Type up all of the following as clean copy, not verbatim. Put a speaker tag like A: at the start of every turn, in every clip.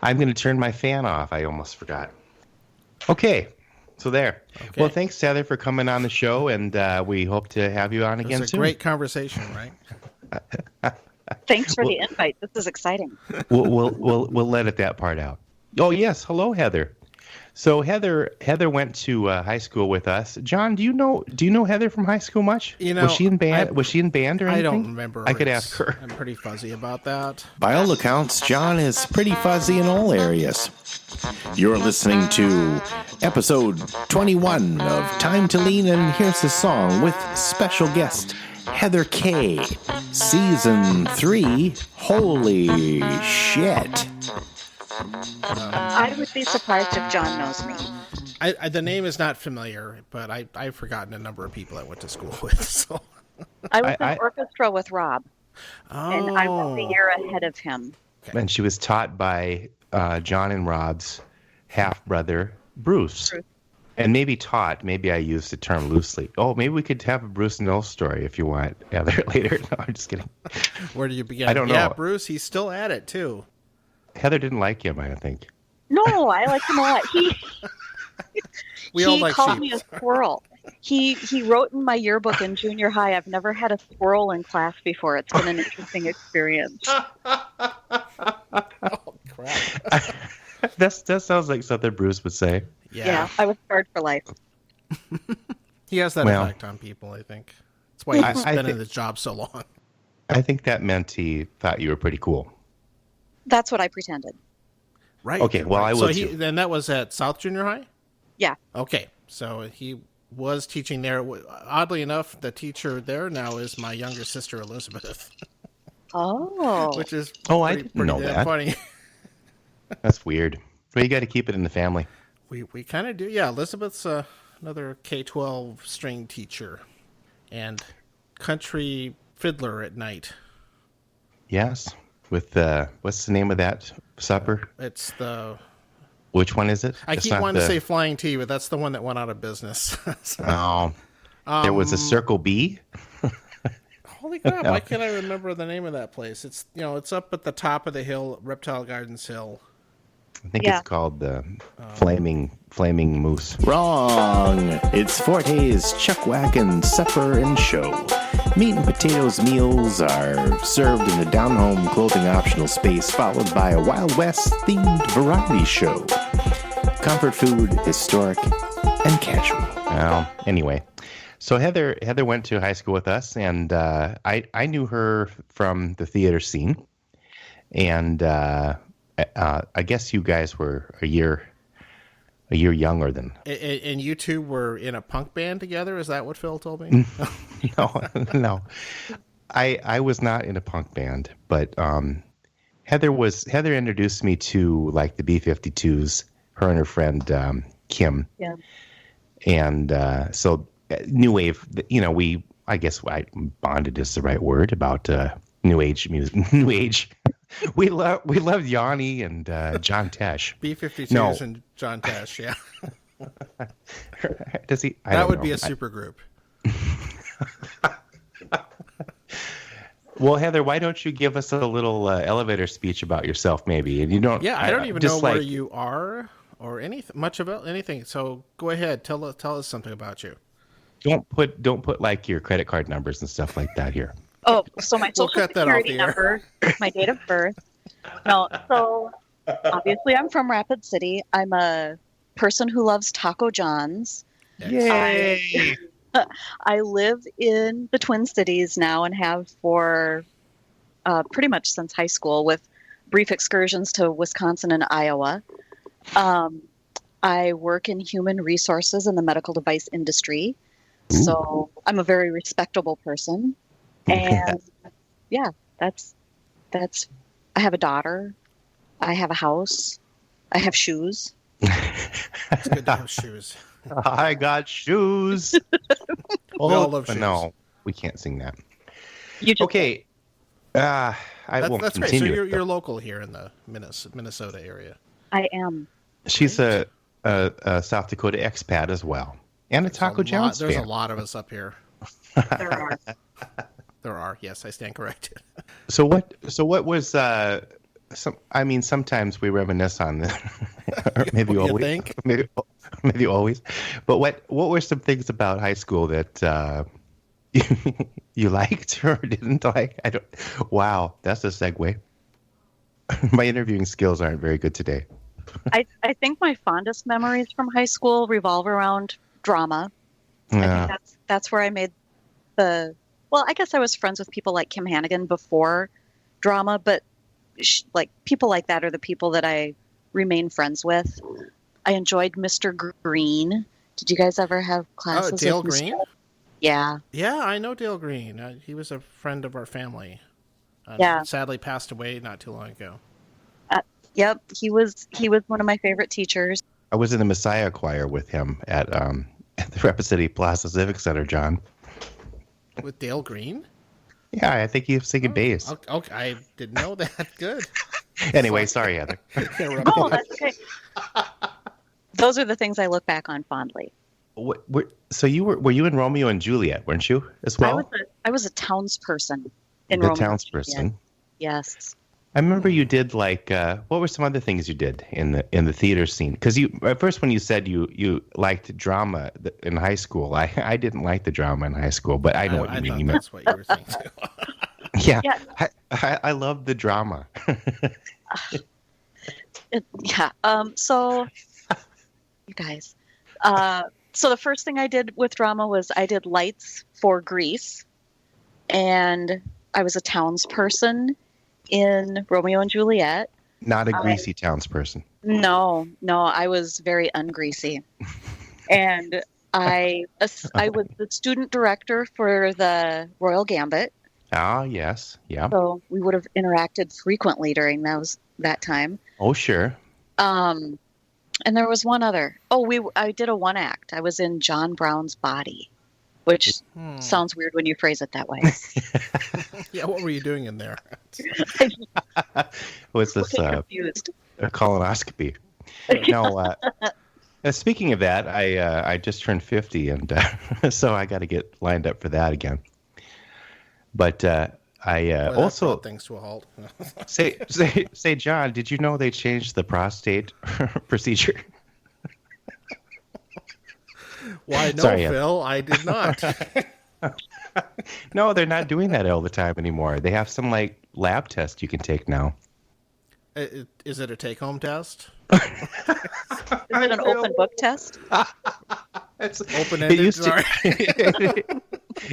A: I'm going to turn my fan off. I almost forgot. Okay. So there. Okay. Well, thanks, Heather, for coming on the show, and we hope to have you on again soon.
B: It was a great conversation, right?
C: Thanks for the invite. This is exciting.
A: We'll let that part out. Oh, yes. Hello, Heather. So Heather went to high school with us. John, do you know Heather from high school much? Was she in band? Was she in band or anything?
B: I don't remember.
A: I could ask her.
B: I'm pretty fuzzy about that.
D: By all accounts, John is pretty fuzzy in all areas. You're listening to episode 21 of Time to Lean, and here's the song with special guest Heather K. Season 3. Holy shit.
C: I would be surprised if John knows me.
B: The name is not familiar, but I've forgotten a number of people I went to school with. So
C: I was in orchestra with Rob, and I was a year ahead of him.
A: Okay. And she was taught by John and Rob's half-brother, Bruce. And maybe I used the term loosely. Oh, maybe we could have a Bruce Knowles story if you want, Heather, later. No, I'm just kidding.
B: Where do you begin?
A: I don't know.
B: Yeah, Bruce, he's still at it, too.
A: Heather didn't like him, I think.
C: No, I liked him a lot. He called me a squirrel. He wrote in my yearbook in junior high, I've never had a squirrel in class before. It's been an interesting experience.
B: Oh, crap.
A: That sounds like something Bruce would say.
C: Yeah, I was scarred for life.
B: He has that effect on people, I think. That's why he's been in this job so long.
A: I think that meant he thought you were pretty cool.
C: That's what I pretended.
B: Right.
A: Okay, well, I will too.
B: Then that was at South Junior High?
C: Yeah.
B: Okay, so he was teaching there. Oddly enough, the teacher there now is my younger sister, Elizabeth.
C: Oh.
B: Which is
A: I didn't know that.
B: Funny.
A: That's weird. But you got to keep it in the family.
B: We kind of do. Yeah, Elizabeth's another K-12 string teacher and country fiddler at night.
A: Yes. With what's the name of that supper?
B: It's the...
A: Which one is it?
B: I keep wanting to say Flying T, but that's the one that went out of business.
A: So, there was a Circle B.
B: Holy crap! Why can't I remember the name of that place? It's it's up at the top of the hill, Reptile Gardens Hill.
A: I think it's called the Flaming Moose.
D: Wrong. It's Forte's Chuckwagon Supper and Show. Meat and potatoes meals are served in a down-home clothing optional space, followed by a Wild West-themed variety show. Comfort food, historic, and casual.
A: Well, anyway. So Heather went to high school with us, and I knew her from the theater scene. And I guess you guys were a year younger than.
B: And you two were in a punk band together? Is that what Phil told me?
A: No. I was not in a punk band, but Heather introduced me to like the B-52s, her and her friend Kim. Yeah. And so new wave, I guess bonded is the right word about new age music. New age. We loved Yanni and John Tesh.
B: B-52s and John Tesh, yeah.
A: Does he?
B: That would be a super group.
A: Well, Heather, why don't you give us a little elevator speech about yourself, maybe? And you don't.
B: Yeah, I don't even know where you are or much about anything. So go ahead, tell us something about you.
A: Don't put like your credit card numbers and stuff like that here.
C: Oh, so my social security number, my date of birth. No, so obviously I'm from Rapid City. I'm a person who loves Taco John's.
A: Yay!
C: I live in the Twin Cities now and have for pretty much since high school, with brief excursions to Wisconsin and Iowa. I work in human resources in the medical device industry. Ooh. So I'm a very respectable person. And yeah, that's I have a daughter. I have a house. I have shoes.
B: It's good to have shoes.
A: I got shoes.
B: We all love shoes.
A: No, we can't sing that.
C: Okay.
A: I won't
B: that's
A: continue.
B: Great. So you're local here in the Minnesota area.
C: I am.
A: She's a South Dakota expat as well. And a Taco John's fan.
B: There's a lot of us up here.
C: There are.
B: There are. Yes, I stand corrected.
A: So what was Sometimes we reminisce on this, or maybe
B: You
A: always.
B: think?
A: Maybe always. But what were some things about high school that you liked or didn't like? I don't. Wow, that's a segue. My interviewing skills aren't very good today.
C: I think my fondest memories from high school revolve around drama. I
A: Yeah.
C: think that's where I made well, I guess I was friends with people like Kim Hannigan before drama, but like people like that are the people that I remain friends with. I enjoyed Mr. Green. Did you guys ever have classes with
B: Dale
C: Mr.
B: Green?
C: Yeah.
B: Yeah, I know Dale Green. He was a friend of our family.
C: Yeah.
B: Sadly passed away not too long ago.
C: Yep. He was one of my favorite teachers.
A: I was in the Messiah choir with him at the Rapid City Plaza Civic Center, John.
B: With Dale Green?
A: Yeah, I think he was singing bass.
B: Okay, I didn't know that. Good.
A: Anyway, sorry, Heather.
C: Oh, that's okay. Those are the things I look back on fondly.
A: So were you in Romeo and Juliet, weren't you, as well?
C: I was a townsperson in
A: The
C: Romeo and
A: townsperson.
C: Juliet. Yes.
A: I remember you did like what were some other things you did in the theater scene? Because you at first when you said you liked drama in high school, I didn't like the drama in high school, but I know what you mean.
B: I
A: You
B: thought
A: meant,
B: that's what you were thinking.
A: yeah,
C: Yeah.
A: I love the drama.
C: Yeah. So, you guys. So the first thing I did with drama was I did lights for Grease, and I was a townsperson in Romeo and Juliet.
A: Not a greasy townsperson.
C: No, I was very ungreasy, and I was the student director for the Royal Gambit.
A: Ah, yes, yeah.
C: So we would have interacted frequently during that time.
A: Oh, sure.
C: And there was one other. Oh, I did a one act. I was in John Brown's Body, which sounds weird when you phrase it that way.
B: Yeah, what were you doing in there?
A: What's this?
C: Confused.
A: A colonoscopy. No. Speaking of that, I just turned 50, and so I got to get lined up for that again. But I
B: Well,
A: also
B: that brought things to a halt.
A: say, John, did you know they changed the prostate procedure?
B: Why, no,
A: Sorry,
B: Phil, I did not.
A: No, they're not doing that all the time anymore. They have some like lab test you can take now.
B: Is it a take-home test?
C: Is it an open book test?
A: It's
B: Open-ended?
A: It used
B: Sorry.
A: to,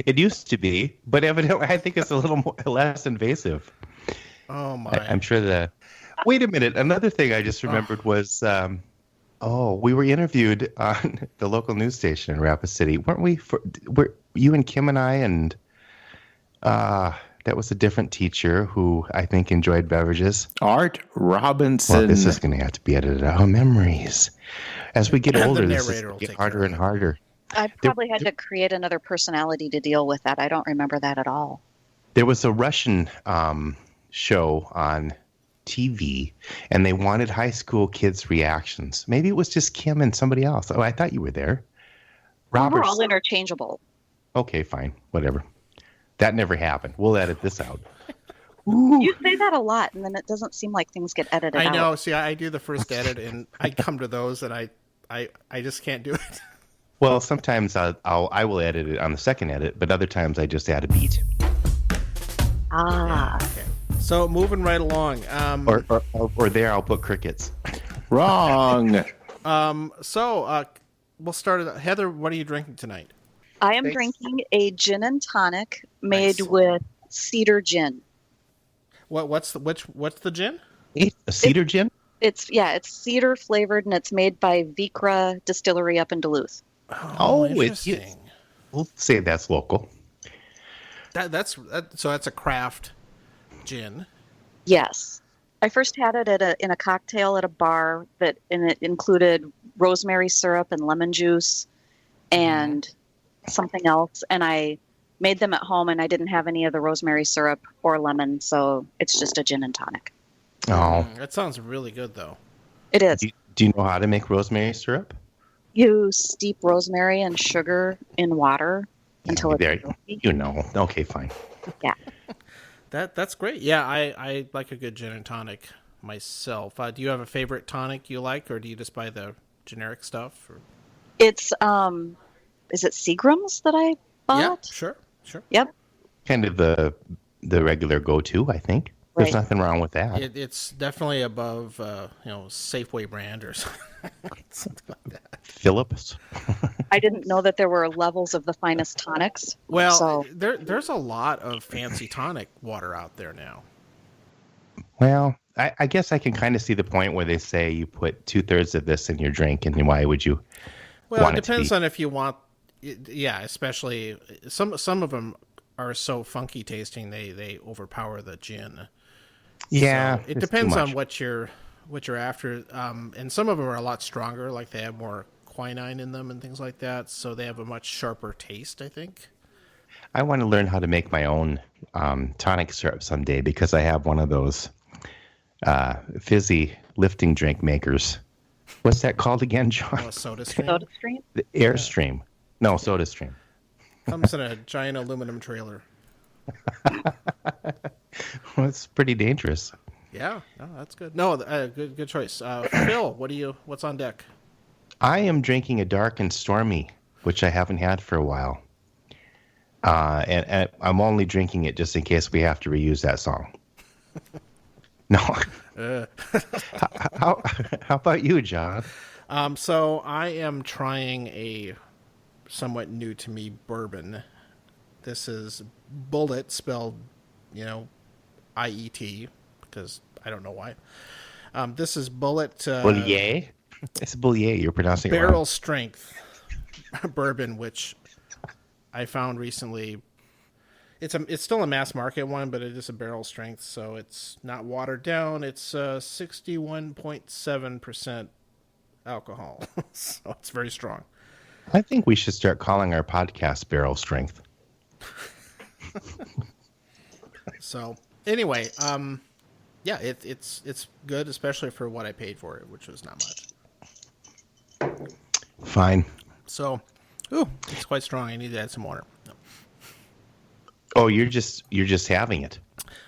A: it used to be, but evidently I think it's a little less invasive.
B: Oh, my.
A: I'm sure Wait a minute. Another thing I just remembered was, we were interviewed on the local news station in Rapid City, weren't we? Were you and Kim and I, and that was a different teacher who I think enjoyed beverages.
D: Art Robinson.
A: Well, this is going to have to be edited out. Oh, memories. As we get
B: The
A: older, this is
B: narrator
A: going
B: will
A: to get
B: take
A: harder
B: care
A: and
B: of it.
A: harder.
C: I probably had to create another personality to deal with that. I don't remember that at all.
A: There was a Russian show on TV, and they wanted high school kids' reactions. Maybe it was just Kim and somebody else. Oh, I thought you were there.
C: We're all interchangeable.
A: Okay, fine. Whatever. That never happened. We'll edit this out.
C: You say that a lot, and then it doesn't seem like things get edited out.
B: I know. See, I do the first edit, and I come to those, and I just can't do it.
A: Well, sometimes I will edit it on the second edit, but other times I just add a beat.
C: Ah.
B: Okay. So moving right along.
A: Or there I'll put crickets.
D: Wrong.
B: We'll start it. Heather, what are you drinking tonight?
C: I am drinking a gin and tonic made with cedar gin.
B: What's the gin?
A: A cedar gin?
C: It's cedar flavored, and it's made by Vikra Distillery up in Duluth.
A: Oh,
B: interesting.
A: We'll say that's local.
B: So that's a craft gin.
C: Yes. I first had it in a cocktail at a bar and it included rosemary syrup and lemon juice and something else. And I made them at home, and I didn't have any of the rosemary syrup or lemon, so it's just a gin and tonic.
A: Oh,
B: That sounds really good, though.
C: It is.
A: do you know how to make rosemary syrup?
C: You steep rosemary and sugar in water until it's
A: There,
C: milky.
A: you know. Okay, fine.
C: Yeah.
B: That's great. Yeah, I like a good gin and tonic. myself. Do you have a favorite tonic you like, or do you just buy the generic stuff? Or?
C: It's is it Seagram's that I bought?
B: Yeah, sure.
C: Yep.
A: Kind of the regular go-to, I think. There's nothing wrong with that.
B: It's definitely above, Safeway brand or something like that.
A: Phillips.
C: I didn't know that there were levels of the finest tonics.
B: Well,
C: so.
B: there's a lot of fancy tonic water out there now.
A: Well, I guess I can kind of see the point where they say you put 2/3 of this in your drink, and why would you?
B: Well, it depends on if you want. Yeah, especially some of them are so funky tasting they overpower the gin.
A: Yeah,
B: so it depends on what you're after. And some of them are a lot stronger, like they have more quinine in them and things like that, so they have a much sharper taste, I think.
A: I want to learn how to make my own tonic syrup someday because I have one of those fizzy lifting drink makers. What's that called again, John?
B: Oh, Soda Stream?
C: Soda Stream?
A: The Airstream. No, Soda Stream.
B: Comes in a giant aluminum trailer.
A: Well, it's pretty dangerous.
B: Yeah, no, that's good. No, good choice. Phil, what's on deck?
A: I am drinking a dark and stormy, which I haven't had for a while. And I'm only drinking it just in case we have to reuse that song. No. How about you, John?
B: So I am trying a somewhat new to me bourbon. This is Bullet, spelled, IET, because I don't know why. This is Bullet.
A: Boulier? It's Boulier. You're pronouncing it wrong.
B: Barrel strength bourbon, which I found recently. It's still a mass market one, but it is a barrel strength, so it's not watered down. It's 61.7% alcohol, so it's very strong.
A: I think we should start calling our podcast Barrel Strength.
B: So anyway, yeah, it's good, especially for what I paid for it, which was not much.
A: Fine.
B: So, it's quite strong. I need to add some water. No.
A: Oh, you're just having it.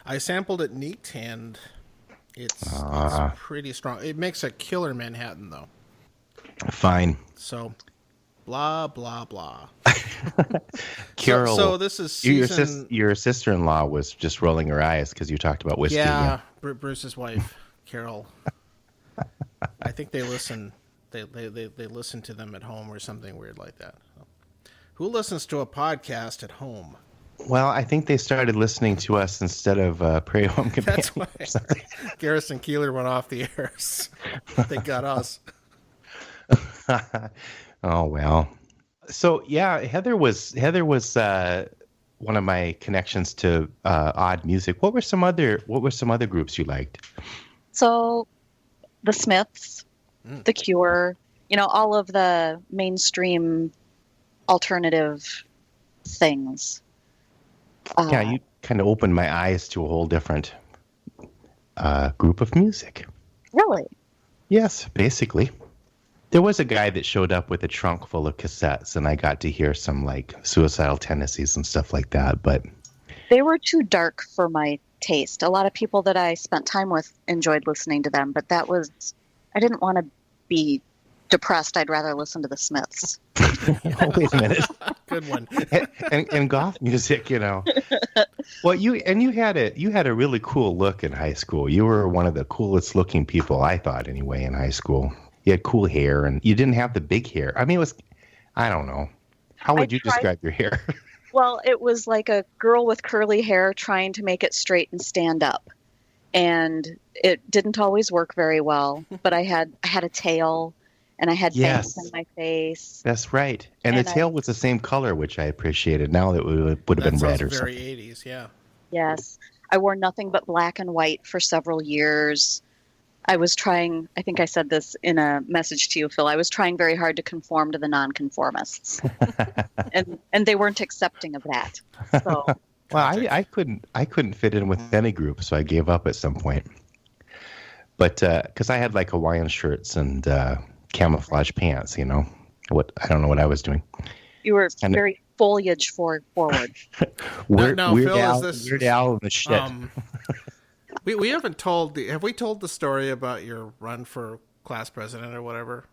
B: I sampled it neat, and it's pretty strong. It makes a killer Manhattan, though.
A: Fine.
B: So, blah blah blah.
A: Carol,
B: so this is season...
A: your sister-in-law was just rolling her eyes because you talked about whiskey.
B: Yeah, Bruce's wife, Carol. I think they listen. They listen to them at home or something weird like that. Who listens to a podcast at home?
A: Well, I think they started listening to us instead of Prairie Home Companion.
B: That's why Garrison Keeler went off the air. They got us.
A: Oh well. So yeah, Heather was one of my connections to odd music. What were some other groups you liked?
C: So, the Smiths, The Cure, all of the mainstream alternative things.
A: Yeah, you kind of opened my eyes to a whole different group of music.
C: Really?
A: Yes, basically. There was a guy that showed up with a trunk full of cassettes, and I got to hear some like Suicidal Tendencies and stuff like that. But
C: they were too dark for my taste. A lot of people that I spent time with enjoyed listening to them, but I didn't want to be depressed. I'd rather listen to the Smiths.
A: Oh, wait a minute.
B: Good one.
A: and goth music, Well, you had a really cool look in high school. You were one of the coolest looking people, I thought, anyway, in high school. You had cool hair, and you didn't have the big hair. I mean, I don't know. How would you describe your hair?
C: Well, it was like a girl with curly hair trying to make it straight and stand up. And it didn't always work very well, but I had a tail, and I had bangs in my face.
A: That's right. And the tail was the same color, which I appreciated. Now that would have been red or
B: very
A: something.
B: 80s, yeah.
C: Yes. I wore nothing but black and white for several years. I was trying, I think I said this in a message to you, Phil, I was trying very hard to conform to the nonconformists. and they weren't accepting of that. So
A: well, I couldn't fit in with any group, so I gave up at some point. But because I had like Hawaiian shirts and camouflage pants, I don't know what I was doing.
C: You were very Foliage Forward.
A: Weird Al in the shit.
B: We haven't told have we told the story about your run for class president or whatever?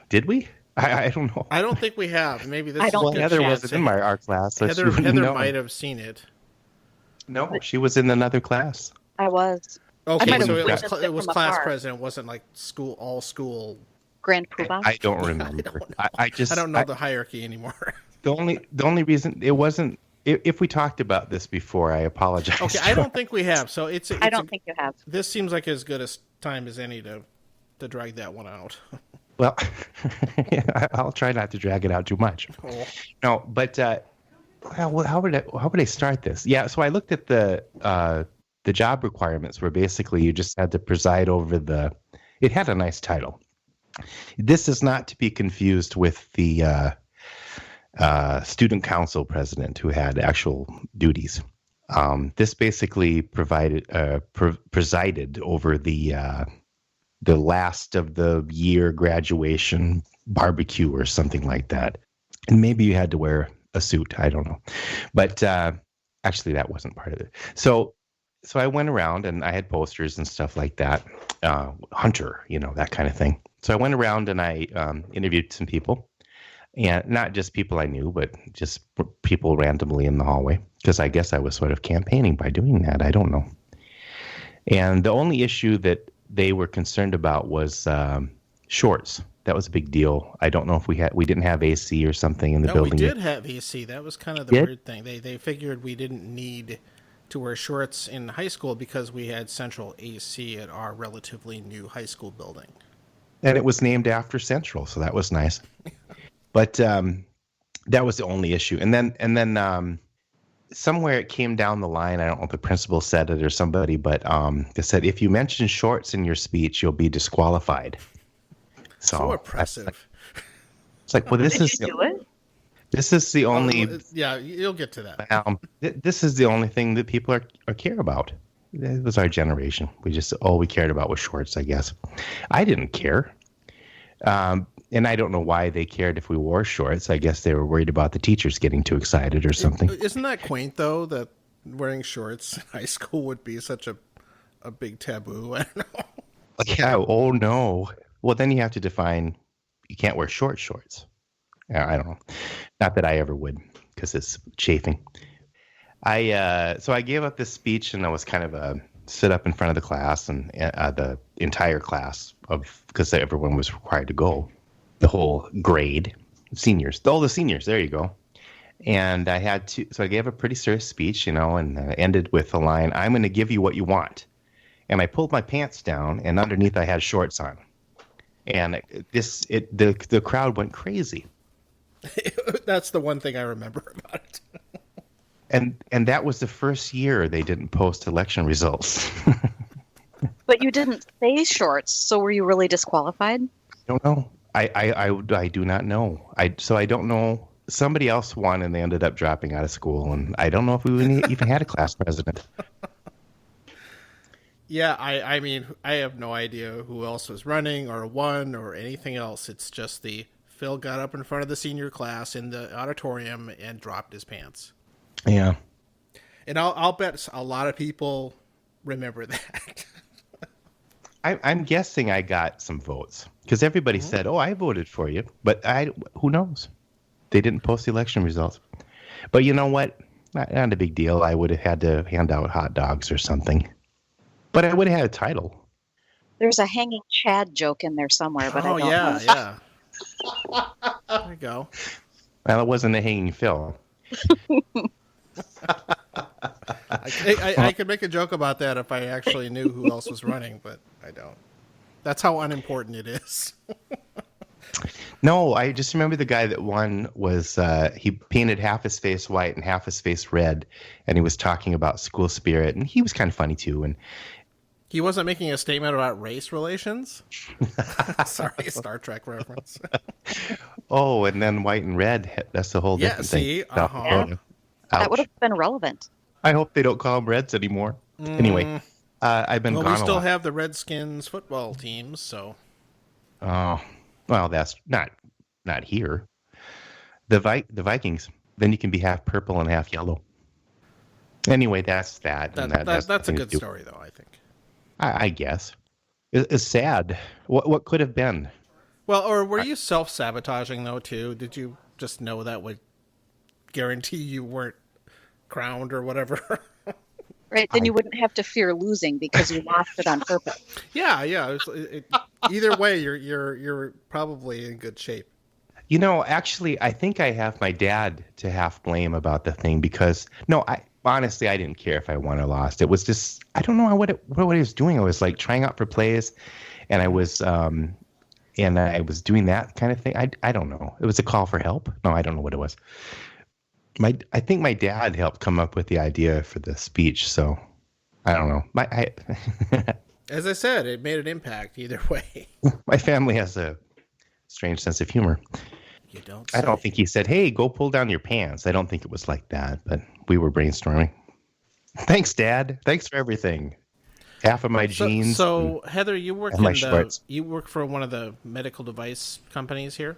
A: Did we? I don't know.
B: I don't think we have. Maybe this
C: I
B: is
C: don't
B: a
A: Well,
B: good
A: Heather
B: chance
A: wasn't
B: to-
A: in my art class, so she
B: Heather
A: wouldn't know.
B: might have seen it.
A: No, she was in another class.
C: I was.
B: Okay,
C: might have
B: so it was,
C: witnessed
B: it was
C: from
B: class
C: afar.
B: president. It wasn't like all school.
C: Grand Poobah.
A: I don't remember. I just
B: I don't know the hierarchy anymore.
A: the only reason it wasn't. If we talked about this before, I apologize.
B: Okay, I don't think we have. So it's
C: I don't think you have.
B: this seems like as good a time as any to drag that one out.
A: Well, I'll try not to drag it out too much.
B: Oh.
A: No, but how would I start this? Yeah, so I looked at the job requirements, where basically you just had to preside over the. It had a nice title. This is not to be confused with the student council president, who had actual duties. This basically presided over the last of the year graduation barbecue or something like that. And maybe you had to wear a suit. I don't know. But actually, that wasn't part of it. So I went around and I had posters and stuff like that. Hunter, that kind of thing. So I went around and I interviewed some people. And not just people I knew, but just people randomly in the hallway. Because I guess I was sort of campaigning by doing that. I don't know. And the only issue that they were concerned about was shorts. That was a big deal. I don't know if we didn't have AC or something in the building.
B: We did have AC. That was kind of the weird thing. They figured we didn't need to wear shorts in high school because we had central AC at our relatively new high school building.
A: And it was named after Central, so that was nice. But that was the only issue. And then somewhere it came down the line. I don't know if the principal said it or somebody, but they said if you mention shorts in your speech, you'll be disqualified.
B: So oppressive.
A: It's like, well, this
C: Did
A: is
C: you do it?
A: this is the only.
B: Yeah, you'll get to that.
A: This is the only thing that people are care about. It was our generation. We just all we cared about was shorts, I guess. I didn't care. And I don't know why they cared if we wore shorts. I guess they were worried about the teachers getting too excited or something.
B: Isn't that quaint, though, that wearing shorts in high school would be such a big taboo? I don't know.
A: Yeah. Oh, no. Well, then you have to define you can't wear shorts. I don't know. Not that I ever would, because it's chafing. So I gave up this speech, and I was kind of sit up in front of the class and the entire class because everyone was required to go. The whole grade, seniors, all the seniors. There you go. And I had to, so I gave a pretty serious speech, and ended with the line, "I'm going to give you what you want." And I pulled my pants down, and underneath I had shorts on. And the crowd went crazy.
B: That's the one thing I remember about it.
A: And that was the first year they didn't post election results.
C: But you didn't say shorts, so were you really disqualified?
A: I don't know. I do not know. I don't know. Somebody else won, and they ended up dropping out of school, and I don't know if we even had a class president.
B: Yeah, I mean, I have no idea who else was running or won or anything else. It's just Phil got up in front of the senior class in the auditorium and dropped his pants.
A: Yeah.
B: And I'll bet a lot of people remember that.
A: I'm guessing I got some votes because everybody said, "Oh, I voted for you," but who knows? They didn't post the election results. But you know what? Not a big deal. I would have had to hand out hot dogs or something. But I would have had a title.
C: There's a hanging Chad joke in there somewhere, but I don't know.
B: Yeah. There you go.
A: Well, it wasn't a hanging Phil.
B: I could make a joke about that if I actually knew who else was running, but I don't. That's how unimportant it is.
A: No, I just remember the guy that won was he painted half his face white and half his face red, and he was talking about school spirit, and he was kind of funny too. And
B: he wasn't making a statement about race relations. Sorry, Star Trek reference.
A: Oh, and then white and red—that's the whole different thing.
B: Yeah.
C: That would have been relevant.
A: I hope they don't call them Reds anymore. Anyway, I've been gone.
B: We still have the Redskins football teams, so.
A: Oh, well, that's not here. The Vikings. Then you can be half purple and half yellow. Anyway, that's that. And
B: That's a
A: nothing to
B: good
A: do-
B: story, though, I think.
A: I guess. It's sad. What could have been?
B: Well, or were you self-sabotaging, though, too? Did you just know that would guarantee you weren't crowned or whatever?
C: Right, then you wouldn't have to fear losing because you lost it on purpose.
B: Yeah. Either way, you're probably in good shape.
A: Actually, I think I have my dad to half blame about the thing because honestly, I didn't care if I won or lost. It was just I don't know what I was doing. I was like trying out for plays, and I was doing that kind of thing. I don't know. It was a call for help. No, I don't know what it was. I think my dad helped come up with the idea for the speech. So I don't know.
B: As I said, it made an impact either way.
A: My family has a strange sense of humor.
B: You don't.
A: I don't think he said, "Hey, go pull down your pants." I don't think it was like that, but we were brainstorming. Thanks, Dad. Thanks for everything. Half of my jeans.
B: So Heather, you work
A: shorts.
B: you work for one of the medical device companies here?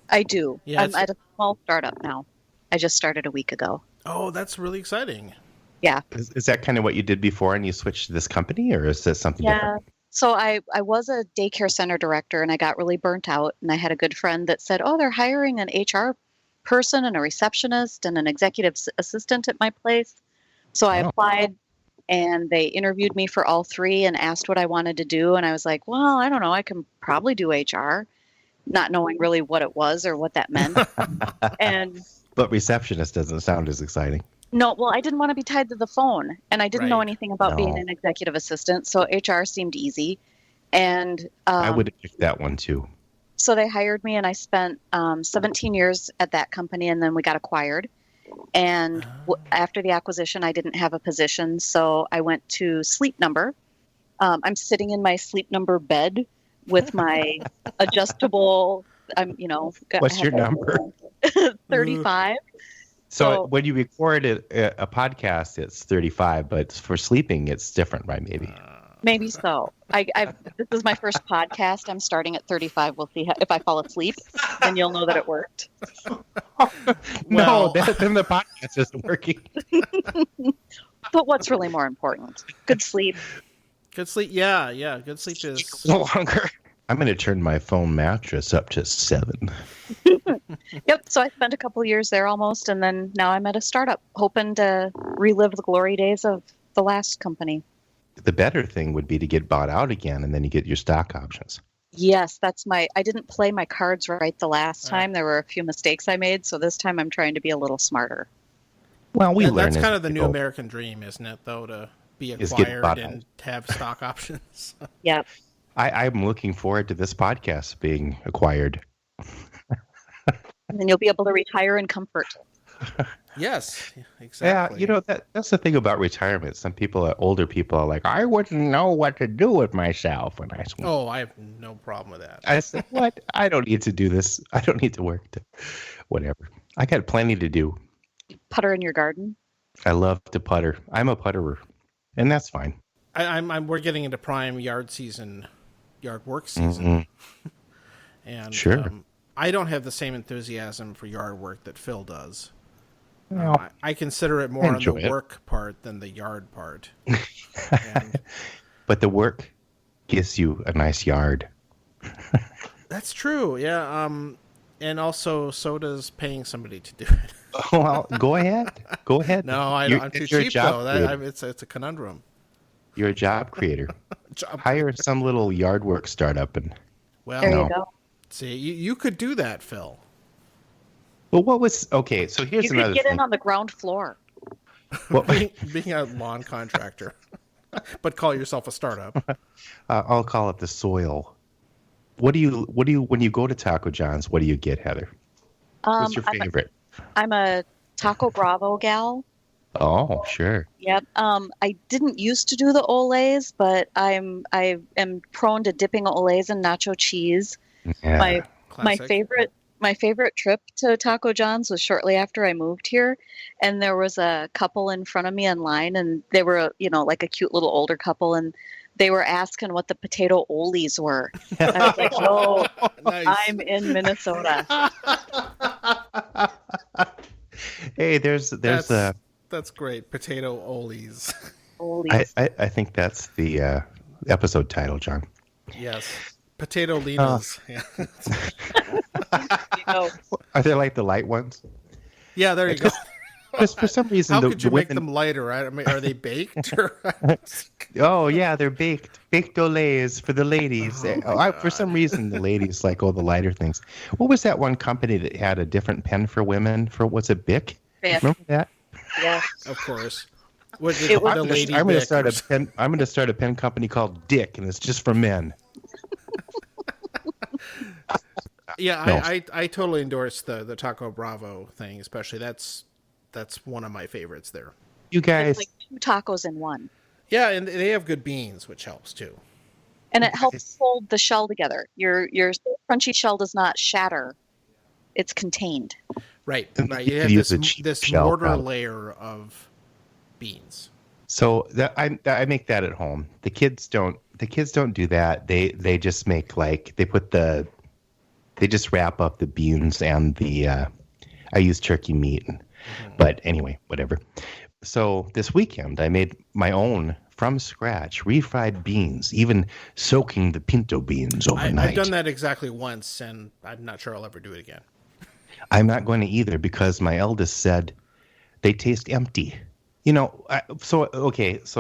C: I do.
B: Yeah,
C: I'm at a small startup now. I just started a week ago.
B: Oh, that's really exciting.
C: Yeah.
A: Is that kind of what you did before and you switched to this company, or is that something different?
C: So I was a daycare center director and I got really burnt out, and I had a good friend that said, "Oh, they're hiring an HR person and a receptionist and an executive assistant at my place." So I applied, and they interviewed me for all three and asked what I wanted to do, and I was like, "Well, I don't know, I can probably do HR," not knowing really what it was or what that meant.
A: But receptionist doesn't sound as exciting.
C: No, well, I didn't want to be tied to the phone, and I didn't know anything about being an executive assistant, so HR seemed easy. And
A: I would have picked that one too.
C: So they hired me, and I spent 17 years at that company, and then we got acquired. And after the acquisition, I didn't have a position, so I went to Sleep Number. I'm sitting in my Sleep Number bed with my adjustable.
A: What's your number?
C: 35.
A: So when you record a podcast, it's 35, but for sleeping, it's different, right? Maybe
C: so. This is my first podcast. I'm starting at 35. We'll see if I fall asleep, then you'll know that it worked.
A: No, then the podcast isn't working.
C: But what's really more important? Good sleep.
B: Good sleep. Yeah. Good sleep is
A: no longer. I'm going to turn my phone mattress up to 7.
C: Yep. So I spent a couple years there almost, and then now I'm at a startup, hoping to relive the glory days of the last company.
A: The better thing would be to get bought out again, and then you get your stock options.
C: Yes, I didn't play my cards right the last time. There were a few mistakes I made, so this time I'm trying to be a little smarter.
A: Well,
B: that's kind of the new American dream, isn't it, though, to be acquired and have stock options?
C: Yep.
A: I'm looking forward to this podcast being acquired.
C: And then you'll be able to retire in comfort.
B: Yes, exactly.
A: Yeah, that's the thing about retirement. Some older people are like, "I wouldn't know what to do with myself." And I said,
B: I have no problem with that.
A: I said, "What? I don't need to do this. I don't need to work. Whatever. I got plenty to do."
C: Putter in your garden?
A: I love to putter. I'm a putterer, and that's fine.
B: We're getting into prime yard work season. Mm-hmm. And
A: sure.
B: I don't have the same enthusiasm for yard work that Phil does.
A: Well,
B: I consider it more on the work part than the yard part.
A: But the work gives you a nice yard.
B: That's true, yeah. And also, so does paying somebody to do it.
A: Well, go ahead. Go ahead.
B: No, I'm too cheap, though. It's a conundrum.
A: You're a job creator. Hire some little yard work startup.
C: There you go.
B: See, you could do that, Phil.
A: Well, so here's another thing. You could
C: get in on the ground floor.
B: Well, being a lawn contractor, but call yourself a startup.
A: I'll call it the soil. What do you when you go to Taco John's? What do you get, Heather? What's your favorite?
C: I'm a Taco Bravo gal.
A: Oh, sure.
C: Yep. I didn't used to do the Olays, but I am prone to dipping Olays in nacho cheese.
A: Yeah.
C: My favorite trip to Taco John's was shortly after I moved here, and there was a couple in front of me in line, and they were, like a cute little older couple, and they were asking what the potato Olies were. And I was like, "Oh, nice. I'm in Minnesota."
A: Hey, that's
B: That's great. Potato Olies.
C: Oldies.
A: I think that's the episode title, John.
B: Yes. Potato Linas. Yeah.
C: You know,
A: Are they like the light ones?
B: Yeah, there you go.
A: Because for some reason,
B: How
A: the,
B: could you
A: the
B: make
A: women,
B: them lighter? I mean, are they baked?
A: oh yeah, they're baked olays for the ladies.
B: Oh, my
A: For some
B: God.
A: reason, the ladies like all the lighter things. What was that one company that had a different pen for women? Was it Bic?
C: Bic.
A: Remember that?
C: yeah.
B: Of course. What did
C: It was-
B: the lady
A: I'm going to
B: Bic
A: start
B: or
A: a pen. I'm going to start a pen company called Dick, and it's just for men.
B: Yeah,
A: No.
B: I totally endorse the Taco Bravo thing, especially that's one of my favorites there.
A: You guys,
C: It's like 2 tacos in one.
B: Yeah, and they have good beans, which helps too.
C: And it helps hold the shell together. Your crunchy shell does not shatter. It's contained.
B: Right.
A: And
B: Right.
A: you
B: You
A: could
B: have
A: use
B: this
A: a cheap
B: this
A: shell,
B: mortar
A: probably.
B: layer of beans.
A: so I make that at home. The kids don't do that. They just make they just wrap up the beans and the I use turkey meat. But anyway, whatever. So this weekend I made my own from scratch refried beans, even soaking the pinto beans overnight.
B: I've done that exactly once, and I'm not sure I'll ever do it again.
A: I'm not going to either because my eldest said they taste empty. So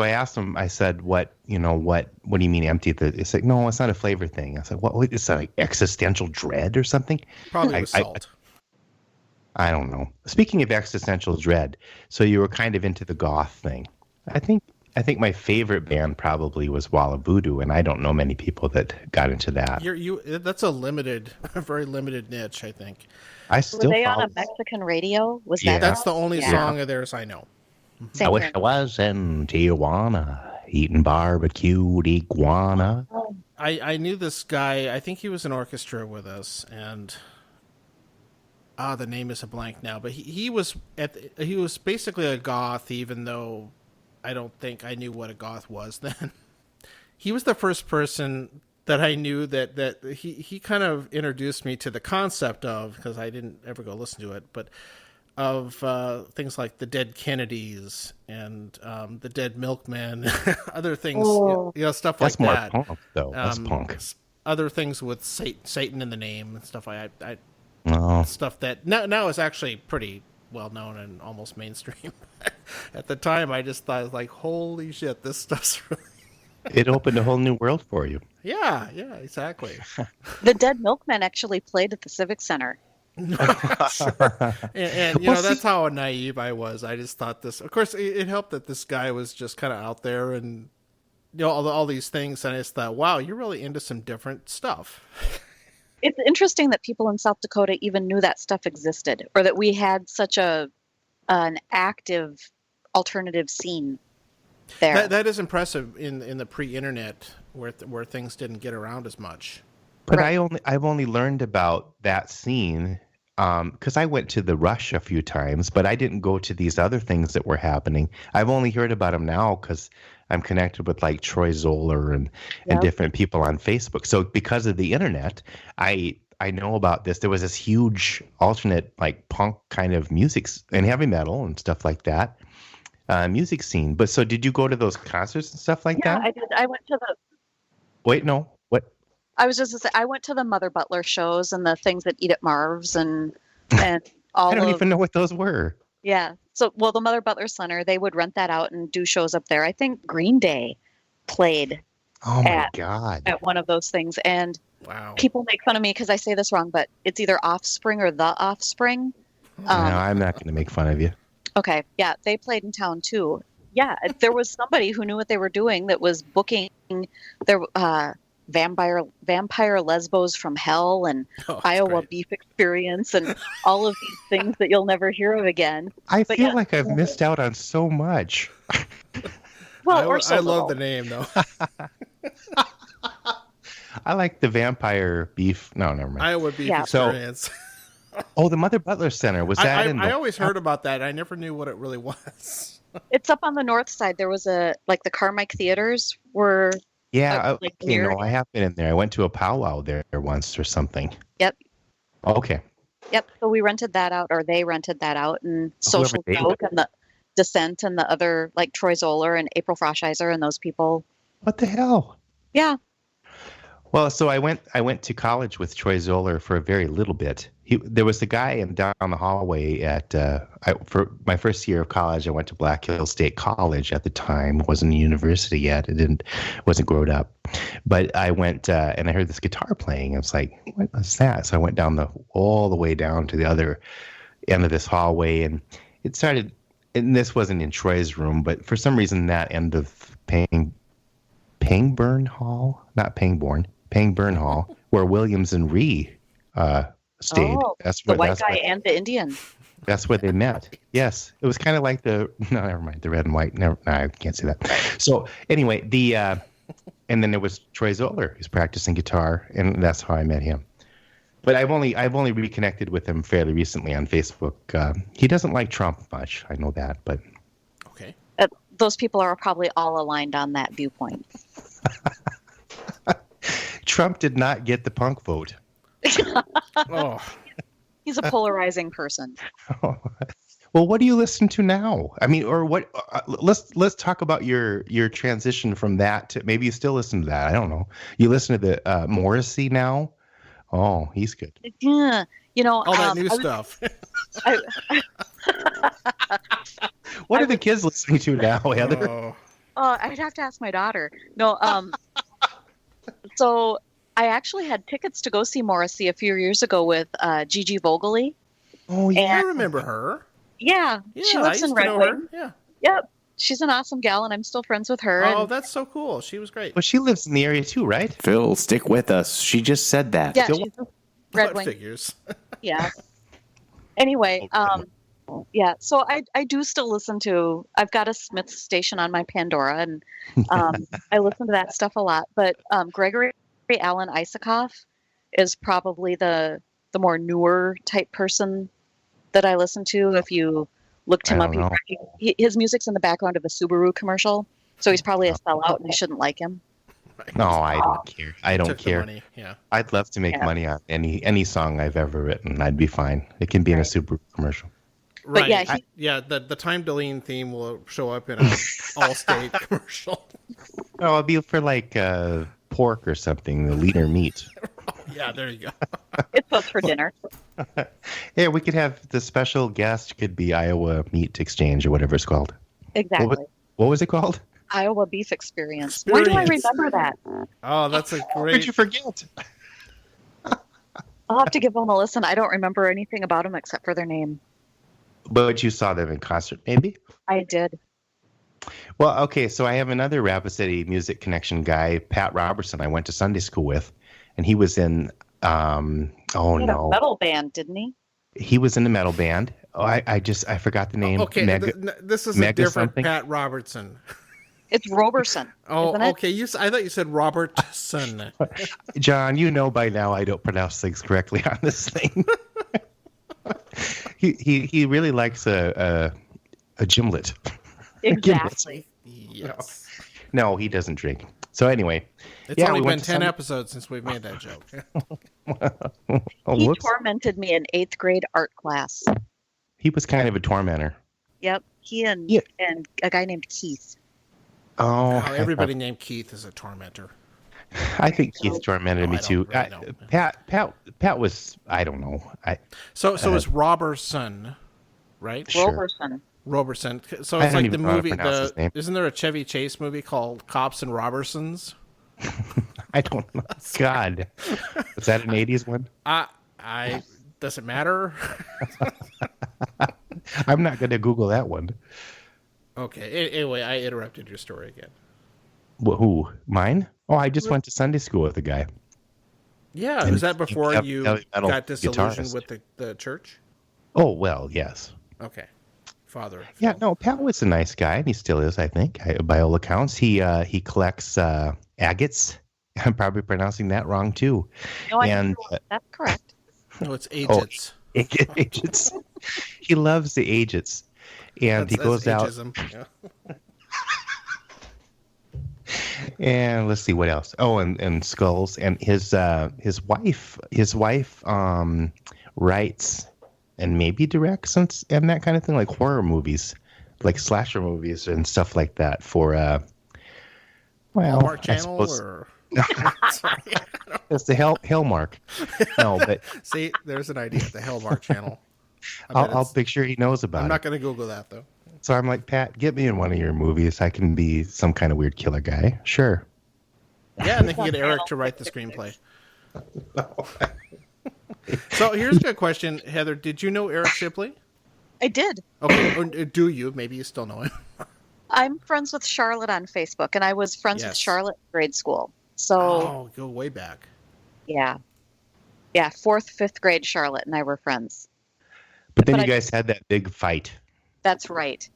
A: I asked him, I said, what do you mean empty? It's like, no, it's not a flavor thing. I said, what, is that like existential dread or something?
B: Probably with salt.
A: I don't know. Speaking of existential dread, so you were kind of into the goth thing. I think my favorite band probably was Walla Voodoo, and I don't know many people that got into that.
B: That's a very limited niche, I think.
A: I
C: Were
A: still
C: they on
A: follow.
C: a Mexican radio? Was
A: Yeah.
C: that
B: That's the only
C: Yeah.
B: song of theirs I know.
C: Same
A: I wish
C: here.
A: I was in Tijuana eating barbecued iguana.
B: I knew this guy. I think he was in orchestra with us, and the name is a blank now. But he was basically a goth, even though I don't think I knew what a goth was then. He was the first person that I knew that he kind of introduced me to the concept of, because I didn't ever go listen to it, but of things like the Dead Kennedys and the Dead Milkmen, other things,
C: Oh.
B: stuff
A: That's
B: like
A: more
B: that.
A: punk, though. That's punk.
B: Other things with Satan in the name and stuff.
A: Oh,
B: Stuff that now is actually pretty well known and almost mainstream. At the time, I just thought, like, holy shit, this stuff's really...
A: it opened a whole new world for you.
B: Yeah, exactly.
C: The Dead Milkmen actually played at the Civic Center.
B: And
A: Well,
B: that's how naive I was. I just thought this. Of course, it helped that this guy was just kind of out there and all these things. And I just thought, wow, you're really into some different stuff.
C: It's interesting that people in South Dakota even knew that stuff existed, or that we had such an active alternative scene there.
B: That is impressive in the pre-internet where things didn't get around as much.
A: But
C: Right.
A: I've only learned about that scene because I went to the Rush a few times, but I didn't go to these other things that were happening. I've only heard about them now because I'm connected with like Troy Zoller and
C: Yep.
A: different people on Facebook. So because of the internet, I know about this. There was this huge alternate like punk kind of music and heavy metal and stuff like that music scene. But so did you go to those concerts and stuff like
C: Yeah,
A: that?
C: I did. I went to the.
A: Wait, no. What?
C: I was just gonna say I went to the Mother Butler shows and the things that eat at Marv's and all
A: I don't
C: of
A: even know what those were.
C: yeah. So the Mother Butler Center, they would rent that out and do shows up there. I think Green Day played
A: Oh my
C: At-
A: God.
C: at one of those things, and
B: Wow.
C: people make fun of me because I say this wrong, but it's either Offspring or The Offspring.
A: No, I'm not going to make fun of you.
C: Okay, yeah, they played in town too. Yeah, there was somebody who knew what they were doing that was booking their vampire lesbos from hell and
B: Oh,
C: Iowa
B: great.
C: beef experience and all of these things that you'll never hear of again.
A: I
C: But
A: feel
C: yeah.
A: like I've missed out on so much.
C: Well, or so
B: I love
C: little.
B: the name though.
A: I like the vampire beef. No, never mind.
B: Iowa beef
C: Yeah.
A: So-
B: experience.
A: Oh, the Mother Butler Center. Was that in
B: I
A: the...
B: always heard about that. I never knew what it really was.
C: It's up on the north side. There was the Carmike theaters were.
A: Yeah,
C: like
A: okay,
C: near-
A: no, I have been in there. I went to a powwow there once or something.
C: Yep.
A: Okay.
C: Yep. So we rented that out, or they rented that out, and
A: Whoever
C: Social
A: they
C: Joke and Descent and the other, like Troy Zoller and April Froscheiser and those people.
A: What the hell?
C: Yeah.
A: Well, so I went to college with Troy Zoller for a very little bit. There was a guy down the hallway for my first year of college. I went to Black Hills State College at the time. Wasn't a university yet. Wasn't grown up. But I went and I heard this guitar playing. I was like, what was that? So I went all the way down to the other end of this hallway, and it started. And this wasn't in Troy's room, but for some reason that end of Pangburn Hall, not Pangborn. Pangburn Hall, where Williams and Rhee stayed.
C: Oh, the white guy and the Indian.
A: That's where they met. Yes, it was kind of like no, never mind, the red and white. No, I can't say that. So anyway, and then there was Troy Zoller, who's practicing guitar, and that's how I met him. But I've only reconnected with him fairly recently on Facebook. He doesn't like Trump much. I know that, but
B: okay.
C: Those people are probably all aligned on that viewpoint.
A: Trump did not get the punk vote.
B: Oh,
C: he's a polarizing person.
A: Well, what do you listen to now? I mean, or what? Let's talk about your transition from that to maybe you still listen to that. I don't know. You listen to the Morrissey now? Oh, he's good.
C: Yeah,
B: all that new stuff.
A: What are the kids listening to now, Heather?
C: I'd have to ask my daughter. No, so I actually had tickets to go see Morrissey a few years ago with Gigi Vogeli.
A: Oh, yeah.
B: I remember her.
C: Yeah, she lives in Redwood.
B: Yeah.
C: Yep. She's an awesome gal, and I'm still friends with her.
B: Oh, that's so cool. She was great.
A: Well, she lives in the area too, right?
D: Phil, stick with us. She just said that.
C: Yeah,
A: Phil,
C: she's Red Wing.
B: Figures.
C: Yeah. Anyway, yeah, so I do still listen to, I've got a Smith station on my Pandora, and I listen to that stuff a lot. But Gregory Alan Isakov is probably the more newer type person that I listen to. If you looked him up, his music's in the background of a Subaru commercial, so he's probably a sellout, and I shouldn't like him.
A: No, I don't care. I don't care.
B: Money. Yeah.
A: I'd love to make money on any song I've ever written. I'd be fine. It can be in a Subaru commercial.
B: Right.
C: But
B: the Time to Lean theme will show up in an Allstate commercial.
A: No, it'll be for like pork or something, the leaner meat.
B: Yeah, there you go.
C: It's us for dinner.
A: Yeah, we could have the special guest could be Iowa Meat Exchange or whatever it's called.
C: Exactly.
A: What was it called?
C: Iowa Beef Experience. Why do I remember that?
B: Oh, that's a great.
A: Did you forget?
C: I'll have to give them a listen. I don't remember anything about them except for their name.
A: But you saw them in concert, maybe?
C: I did.
A: Well, okay, so I have another Rapid City Music Connection guy, Pat Robertson, I went to Sunday school with, and he was in,
C: He had a metal band, didn't he?
A: He was in the metal band. Oh, I forgot the name.
B: Okay, this is a different something? Pat Robertson.
C: It's Roberson.
B: Oh, okay. I thought you said Robertson.
A: John, you know by now I don't pronounce things correctly on this thing. He really likes a gimlet.
C: Exactly.
B: Yes.
A: No, he doesn't drink. So anyway,
B: it's only been 10 episodes since we've made that joke.
C: He tormented me in 8th grade art class.
A: He was kind of a tormentor.
C: Yep. He and a guy named Keith.
A: Oh,
B: everybody named Keith is a tormentor.
A: I think Keith tormented me too.
B: Really
A: Pat was, I don't know.
B: So it's Robertson, right?
A: Sure.
B: Roberson. So it's like the movie. Isn't there a Chevy Chase movie called Cops and Robertsons?
A: I don't know. God, is that an '80s one?
B: Does it matter?
A: I'm not going to Google that one.
B: Okay. Anyway, I interrupted your story again.
A: Who? Mine? Oh, I just went to Sunday school with a guy.
B: Yeah, was that before you got disillusioned with the church?
A: Oh, well, yes.
B: Okay. Father.
A: Yeah, no, Pat was a nice guy, and he still is, I think, by all accounts. He collects agates. I'm probably pronouncing that wrong, too.
C: No, that's correct.
B: No, it's agents.
A: Agents. He loves the agents. And he goes out.
B: Yeah.
A: And let's see what else. Oh, and skulls. And his wife writes and maybe directs and that kind of thing, like horror movies. like slasher movies and stuff like that for well,
B: Hallmark
A: I
B: Channel
A: suppose
B: or
A: Sorry. It's the Hellmark. No, but
B: see, there's an idea. The Hellmark Channel.
A: I'll make sure he knows about
B: I'm
A: it.
B: not going to Google that though.
A: So I'm like, Pat, get me in one of your movies. I can be some kind of weird killer guy. Sure.
B: Yeah, and they can get Eric to write the screenplay. So here's a question, Heather. Did you know Eric Shipley?
C: I did.
B: Okay, or do you? Maybe you still know him.
C: I'm friends with Charlotte on Facebook, and I was friends with Charlotte in grade school. So,
B: go way back.
C: Yeah. Yeah, 4th, 5th grade, Charlotte and I were friends.
A: But then you guys had that big fight.
C: That's right.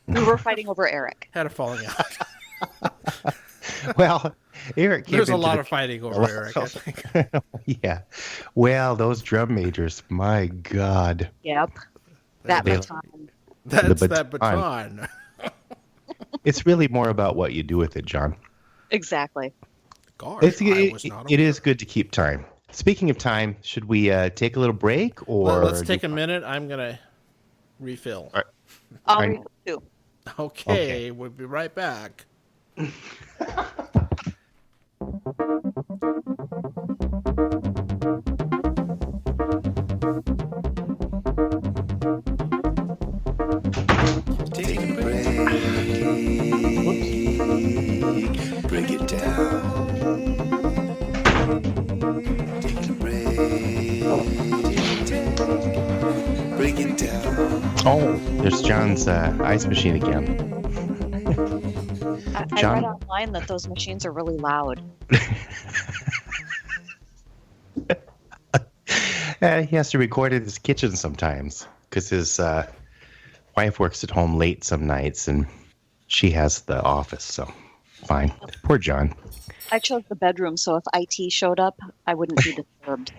C: We were fighting over Eric.
B: Had a falling out.
A: Well, Eric came
B: There's a lot of fighting over Eric, I think.
A: Yeah. Well, those drum majors, my God.
C: Yep. That baton.
B: That's that baton.
A: It's really more about what you do with it, John.
C: Exactly.
B: Gosh,
A: it is good to keep time. Speaking of time, should we take a little break? Or
B: let's take a minute. I'm going to refill.
A: All right.
C: I'll refill too.
B: Okay, we'll be right back.
D: Take a break. Break it down. Take a break. Break it down.
A: Oh, there's John's ice machine again.
C: I read online that those machines are really loud.
A: He has to record in his kitchen sometimes because his wife works at home late some nights and she has the office, so fine. Poor John.
C: I chose the bedroom, so if IT showed up, I wouldn't be disturbed.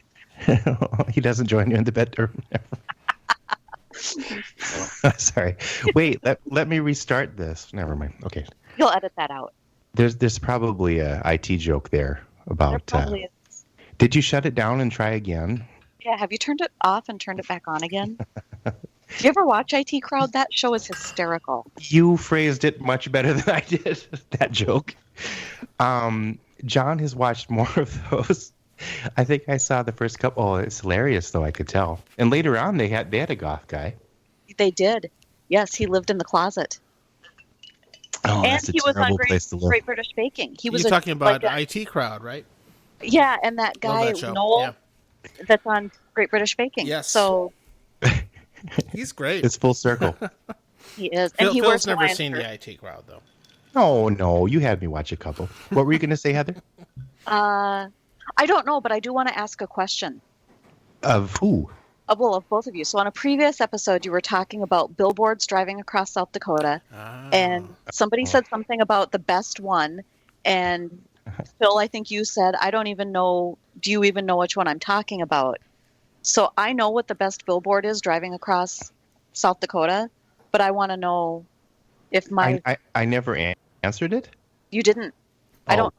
A: He doesn't join you in the bedroom. Sorry. Wait, let me restart this. Never mind. Okay.
C: You'll edit that out.
A: There's probably a IT joke there about.
C: There probably is.
A: Did you shut it down and try again?
C: Yeah. Have you turned it off and turned it back on again? Do you ever watch IT Crowd? That show is hysterical.
A: You phrased it much better than I did. That joke. John has watched more of those. I think I saw the first couple. Oh, it's hilarious, though, I could tell. And later on, they had a goth guy.
C: They did. Yes, he lived in the closet.
A: Oh,
C: and
A: that's a
C: he was on
A: terrible place to live.
C: Great British Baking. He was
B: You're talking about IT Crowd, right?
C: Yeah, and that guy, Noel, that's on Great British Baking.
B: Yes.
C: So
B: he's great.
A: It's full circle.
C: He is. And
B: Phil's never seen the IT Crowd, though.
A: Oh, no. You had me watch a couple. What were you going to say, Heather?
C: I don't know, but I do want to ask a question.
A: Of who?
C: Of both of you. So on a previous episode, you were talking about billboards driving across South Dakota, and somebody said something about the best one, and Phil, I think you said, I don't even know, do you even know which one I'm talking about? So I know what the best billboard is driving across South Dakota, but I want to know if my...
A: I never answered it?
C: You didn't. I don't...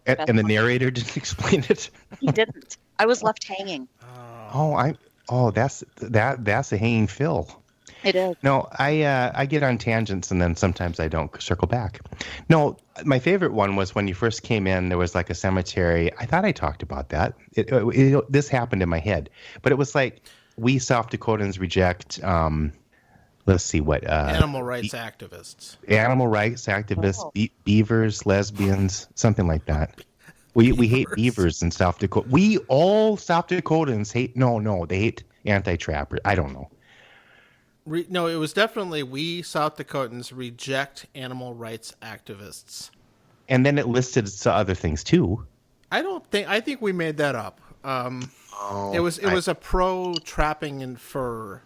A: And the narrator didn't explain it?
C: He didn't. I was left hanging.
A: That's a hanging Phil.
C: It is.
A: No, I get on tangents and then sometimes I don't circle back. No, my favorite one was when you first came in, there was like a cemetery. I thought I talked about that. This happened in my head, but it was like, we South Dakotans reject, let's see what.
B: Animal rights activists.
A: Animal rights activists, beavers, lesbians, something like that. We hate beavers in South Dakota. We all South Dakotans hate. No, they hate anti-trapper. I don't know.
B: No, it was definitely we South Dakotans reject animal rights activists.
A: And then it listed some other things too.
B: I think we made that up. It was a pro trapping and fur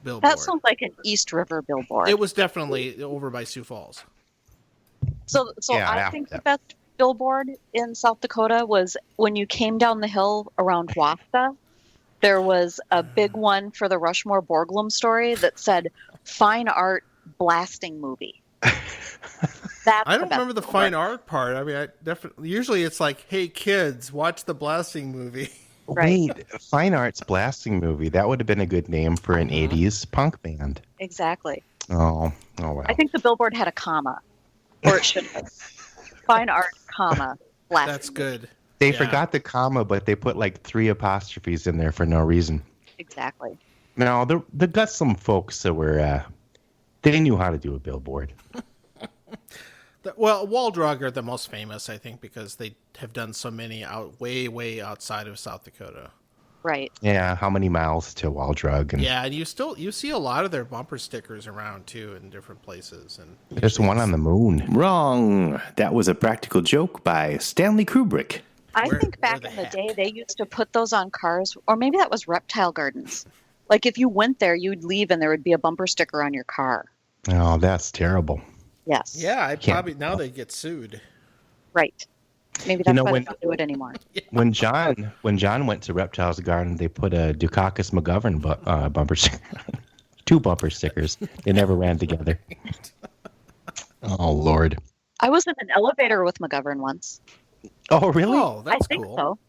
B: billboard.
C: That sounds like an East River billboard.
B: It was definitely over by Sioux Falls.
C: So yeah, I think the best billboard in South Dakota was when you came down the hill around Wasta. There was a big one for the Rushmore Borglum story that said "Fine Art Blasting Movie."
B: I don't remember the fine art part. I mean, I definitely usually it's like, "Hey kids, watch the blasting movie."
C: Right.
A: Wait, Fine Arts Blasting Movie. That would have been a good name for an 80s punk band.
C: Exactly.
A: Oh, well.
C: I think the billboard had a comma, or it should have. Fine art, comma, blasphemy.
B: That's good.
A: They
B: Yeah.
A: forgot the comma, but they put like 3 apostrophes in there for no reason.
C: Exactly.
A: No, the got some folks that were they knew how to do a billboard.
B: Well, Wall Drug are the most famous, I think, because they have done so many way outside of South Dakota.
C: Right.
A: Yeah, how many miles to Wall Drug? And
B: Yeah, and you see a lot of their bumper stickers around too in different places. And
A: there's one on the moon.
D: Wrong. That was a practical joke by Stanley Kubrick.
C: I think back in the day, they used to put those on cars, or maybe that was Reptile Gardens. Like if you went there, you'd leave and there would be a bumper sticker on your car.
A: Oh, that's terrible.
C: Yes.
B: yeah, I probably now they get sued.
C: Right. Maybe that's why
A: when-
C: they don't do it anymore.
A: When John went to Reptiles Garden, they put a Dukakis McGovern bumper sticker. 2 bumper stickers. They never ran together. Oh Lord.
C: I was in an elevator with McGovern once.
A: Oh really?
B: Oh, that's
C: I think
B: cool.
C: so.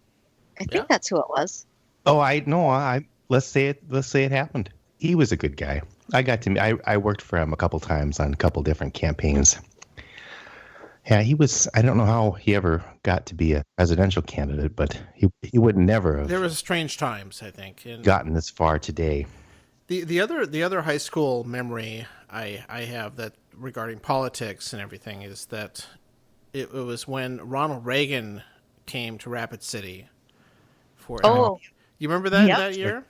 C: I think
B: Yeah.
C: that's who it was.
A: Oh, let's say it happened. He was a good guy. I worked for him a couple times on a couple different campaigns. Yeah, he was. I don't know how he ever got to be a presidential candidate, but he would never have
B: There was strange times, I think. And
A: gotten this far today.
B: the other high school memory I have that regarding politics and everything is that it was when Ronald Reagan came to Rapid City for.
C: Oh,
B: You remember that
C: Yep.
B: that year?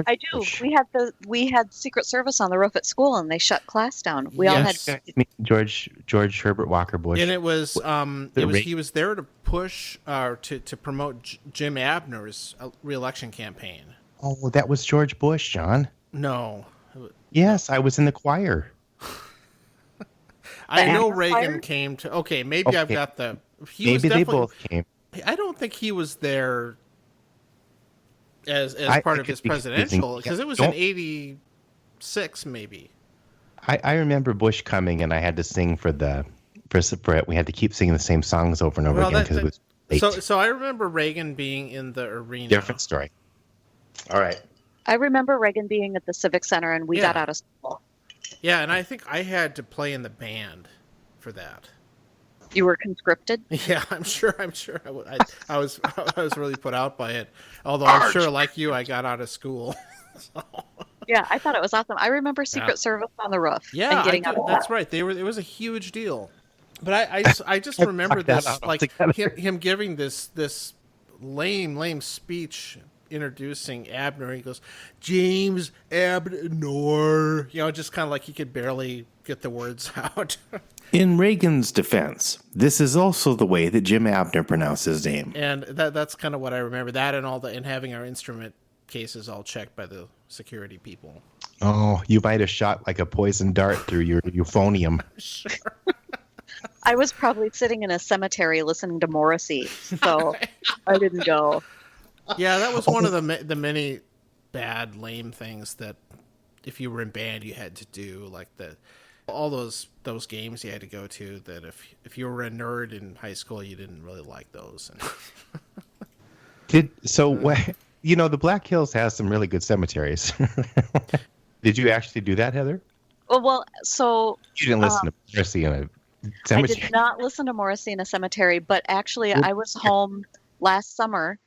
C: I do. We had Secret Service on the roof at school, and they shut class down. We all had.
B: Yes.
A: George Herbert Walker Bush.
B: And it was
A: The
B: he was there to push to promote Jim Abner's re-election campaign.
A: Oh, that was George Bush, John.
B: No,
A: Yes, I was in the choir.
B: I know
C: Abner
B: Reagan
C: fired?
B: came to. Okay, maybe I've
A: Okay.
B: got the. He was
A: Maybe they
B: definitely-
A: both came.
B: I don't think he was there as
A: I
B: part of
A: could
B: his
A: be confusing.
B: presidential because it was
A: Don't-
B: in '86 maybe.
A: I remember Bush coming, and I had to sing for it. We had to keep singing the same songs over and over
B: Well,
A: again because it was late.
B: So I remember Reagan being in the arena.
A: Different story. All right.
C: I remember Reagan being at the Civic Center, and we
B: Yeah.
C: got out of school.
B: Yeah, and I think I had to play in the band for that.
C: You were conscripted.
B: Yeah, I'm sure. I was really put out by it. Although I'm sure, like you, I got out of school. So,
C: Yeah, I thought it was awesome. I remember Secret
B: Yeah.
C: Service on the roof.
B: yeah,
C: and getting out of
B: that's
C: that.
B: right. It was a huge deal. But I just remember
A: Cut that
B: this,
A: out
B: like
A: altogether.
B: him giving this lame speech introducing Abner. He goes, James Abner, just kind of like he could barely get the words out.
D: In Reagan's defense, this is also the way that Jim Abner pronounced his name.
B: And that's kind of what I remember. That and having our instrument cases all checked by the security people.
A: Oh, you might have shot like a poison dart through your euphonium.
B: Sure.
C: I was probably sitting in a cemetery listening to Morrissey, so I didn't go.
B: Yeah, that was one of the many bad, lame things that if you were in band you had to do, like all those games you had to go to. That if you were a nerd in high school, you didn't really like those.
A: The Black Hills has some really good cemeteries. Did you actually do that, Heather?
C: So
A: You didn't listen to Morrissey in a
C: I
A: cemetery.
C: did not listen to Morrissey in a cemetery, but actually I was home last summer,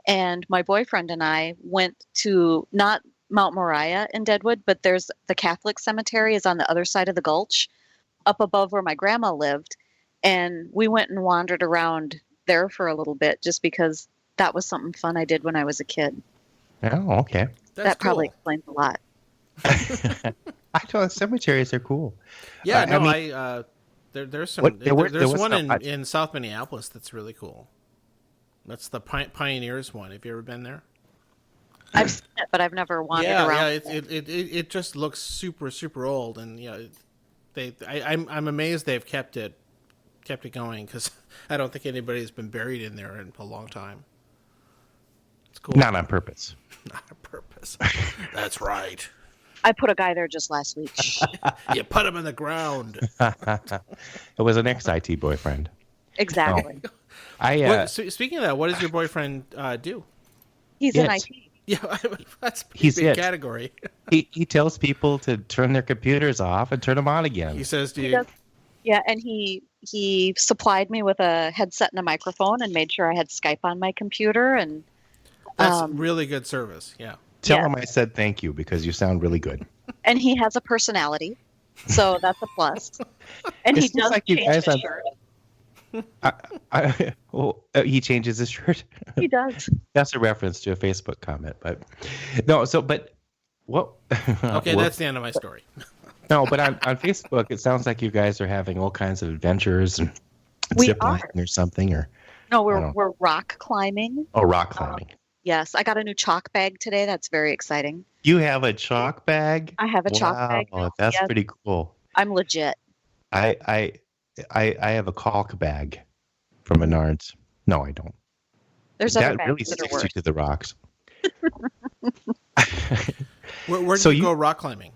C: and my boyfriend and I went to not Mount Moriah in Deadwood, but there's the Catholic cemetery is on the other side of the gulch, up above where my grandma lived, and we went and wandered around there for a little bit just because that was something fun I did when I was a kid.
A: Oh, okay.
B: That's
C: that probably
B: cool.
C: explains a lot.
A: I thought cemeteries are cool.
B: Yeah, there's some.
A: There was
B: There's one
A: some-
B: in South Minneapolis that's really cool. That's the Pioneers one. Have you ever been there?
C: I've seen it, but I've never wandered around.
B: Yeah. It just looks super old, and I'm amazed they've kept it going because I don't think anybody's been buried in there in a long time. It's cool.
A: Not on purpose.
B: Not on purpose. That's right.
C: I put a guy there just last week.
B: You put him in the ground.
A: It was an ex-IT boyfriend.
C: Exactly.
A: I
B: Speaking of that, what does your boyfriend do?
C: He's in
A: Yes.
C: IT.
B: Yeah, that's a
A: He's
B: big
A: it.
B: category.
A: He tells people to turn their computers off and turn them on again.
B: He says, "Do
C: He
B: you?"
C: does. Yeah, and he supplied me with a headset and a microphone and made sure I had Skype on my computer. And
B: That's really good service. Yeah.
A: Tell
C: yeah.
A: him I said thank you because you sound really good.
C: And he has a personality, so that's a plus. And
A: It
C: he
A: seems
C: does
A: like you
C: change
A: guys
C: his
A: have-
C: shirt.
A: He changes his shirt.
C: He does.
A: That's a reference to a Facebook comment, but no. So, but what?
B: Okay,
A: what-
B: that's the end of my story.
A: no. But on Facebook, it sounds like you guys are having all kinds of adventures and
C: We
A: zip
C: are.
A: lining or something, or
C: No,
A: I don't-
C: we're rock climbing.
A: rock climbing.
C: Yes, I got a new chalk bag today. That's very exciting.
A: You have a chalk bag.
C: I have a chalk bag.
A: Wow,
C: now.
A: that's
C: Yes,
A: pretty cool.
C: I'm legit.
A: I have a caulk bag from Menards. No, I don't.
C: There's other
A: That
C: bags
A: really
C: that are
A: sticks you
C: worse.
A: to the rocks.
B: Where
A: So
B: did you
A: you-
B: go rock climbing?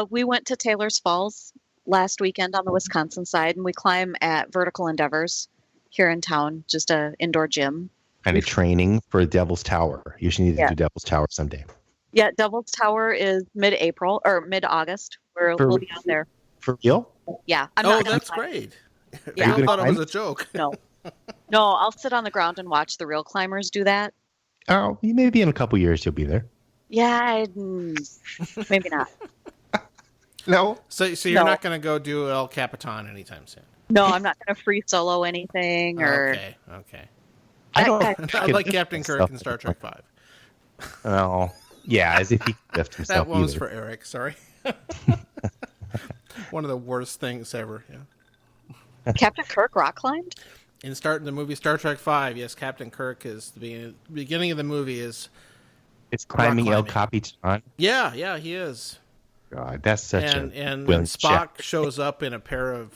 C: We went to Taylor's Falls last weekend on the Wisconsin side, and we climb at Vertical Endeavors here in town, just a indoor gym.
A: Kind of training for Devil's Tower. You should need to
C: Yeah.
A: do Devil's Tower someday.
C: Yeah, Devil's Tower is mid-April or mid-August. We'll be on there.
A: For real?
C: Yeah, I'm
B: Oh,
C: not gonna
B: that's
C: climb.
B: great.
C: Yeah.
B: I
A: Are you
B: thought
A: gonna
B: it was
A: climb?
B: a joke.
C: No, no, I'll sit on the ground and watch the real climbers do that.
A: Oh, maybe in a couple years you'll be there.
C: Yeah, maybe not.
A: No.
B: So you're
C: No.
B: not going to go do El Capitan anytime soon?
C: No, I'm not going to free solo anything or.
B: Okay.
A: I don't.
C: That
A: think
B: I
A: it
B: like
A: is
B: Captain Kirk
A: stuff.
B: in Star Trek 5.
A: Oh, yeah, as if he could lift himself.
B: That one was
A: either.
B: for Eric. Sorry. One of the worst things ever. Yeah.
C: Captain Kirk rock climbed?
B: In the movie Star Trek 5, yes, Captain Kirk is the beginning of the movie is.
A: It's climbing El
B: climbing.
A: Capitan.
B: Yeah, he is.
A: God, that's such
B: And
A: a
B: then Spock shows up in a pair of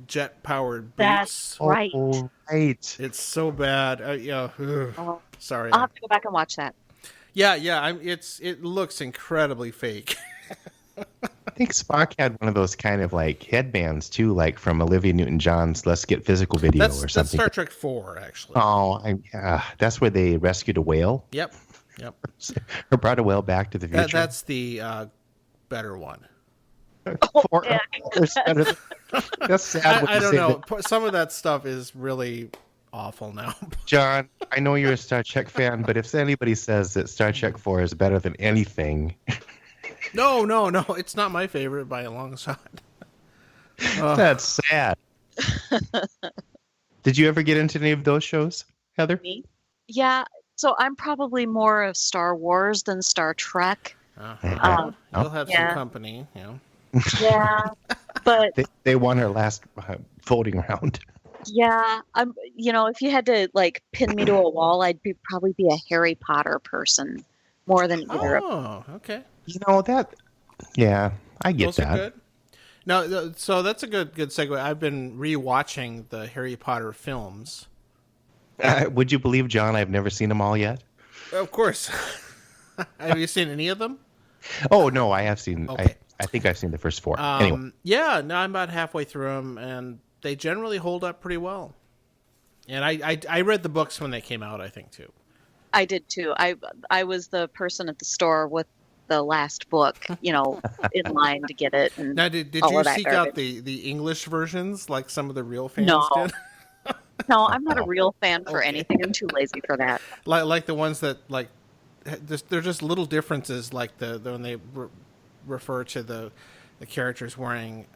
B: jet-powered boots.
C: That's right.
A: Oh, right.
B: It's so bad. Yeah.
C: Oh,
B: Sorry.
C: I'll have to go back and watch that.
B: Yeah. It looks incredibly fake.
A: I think Spock had one of those kind of like headbands too, like from Olivia Newton-John's "Let's Get Physical" video
B: That's
A: or something.
B: Star Trek 4, actually.
A: Oh, that's where they rescued a whale
B: Yep.
A: or brought a whale back to the future.
B: That's the better one.
A: Four hours better than- That's sad. when
B: I
A: you
B: don't
A: say
B: know.
A: that.
B: Some of that stuff is really awful now.
A: John, I know you're a Star Trek fan, but if anybody says that Star Trek 4 is better than anything,
B: No. It's not my favorite by a long shot.
A: that's sad. Did you ever get into any of those shows, Heather?
C: Me? Yeah, so I'm probably more of Star Wars than Star Trek.
B: You'll have
C: yeah.
B: some company.
C: Yeah, but
A: They won her last voting round.
C: yeah, I'm. If you had to like pin me to a wall, probably be a Harry Potter person more than either of them.
B: Oh, okay.
A: You know that? Yeah, I get
B: Those
A: that.
B: are good. No, so that's a good segue. I've been rewatching the Harry Potter films.
A: Would you believe, John? I've never seen them all yet.
B: Of course. Have you seen any of them?
A: Oh no, I have seen.
B: Okay.
A: I think I've seen the first four. Anyway,
B: Yeah, no, I'm about halfway through them, and they generally hold up pretty well. And I read the books when they came out, I think, too.
C: I did too. I was the person at the store with the last book, in line to get it. And
B: Now, did
C: all
B: you
C: of that
B: seek out
C: garbage.
B: the English versions like some of the real fans
C: No.
B: did?
C: No, I'm not a real fan for
B: Okay.
C: anything. I'm too lazy for that.
B: Like the ones that, like, they're just little differences, like when they refer to the characters wearing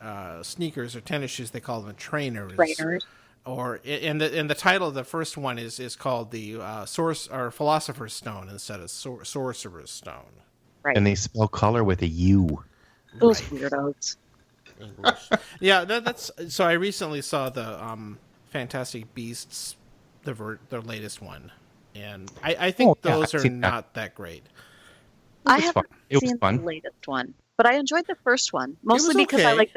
B: sneakers or tennis shoes, they call them trainers.
C: Trainers.
B: Or in the title of the first one is called the Source or Philosopher's Stone instead of Sorcerer's Stone.
C: Right.
A: and they spell color with a U.
C: Those weirdos.
B: English. Yeah, that's so. I recently saw the Fantastic Beasts, their latest one, and I think those
A: I've
B: are
A: seen that.
B: not that great.
C: I
A: was
C: haven't
A: fun. It was
C: seen
A: fun.
C: the latest one, but I enjoyed the first one mostly because I
B: okay.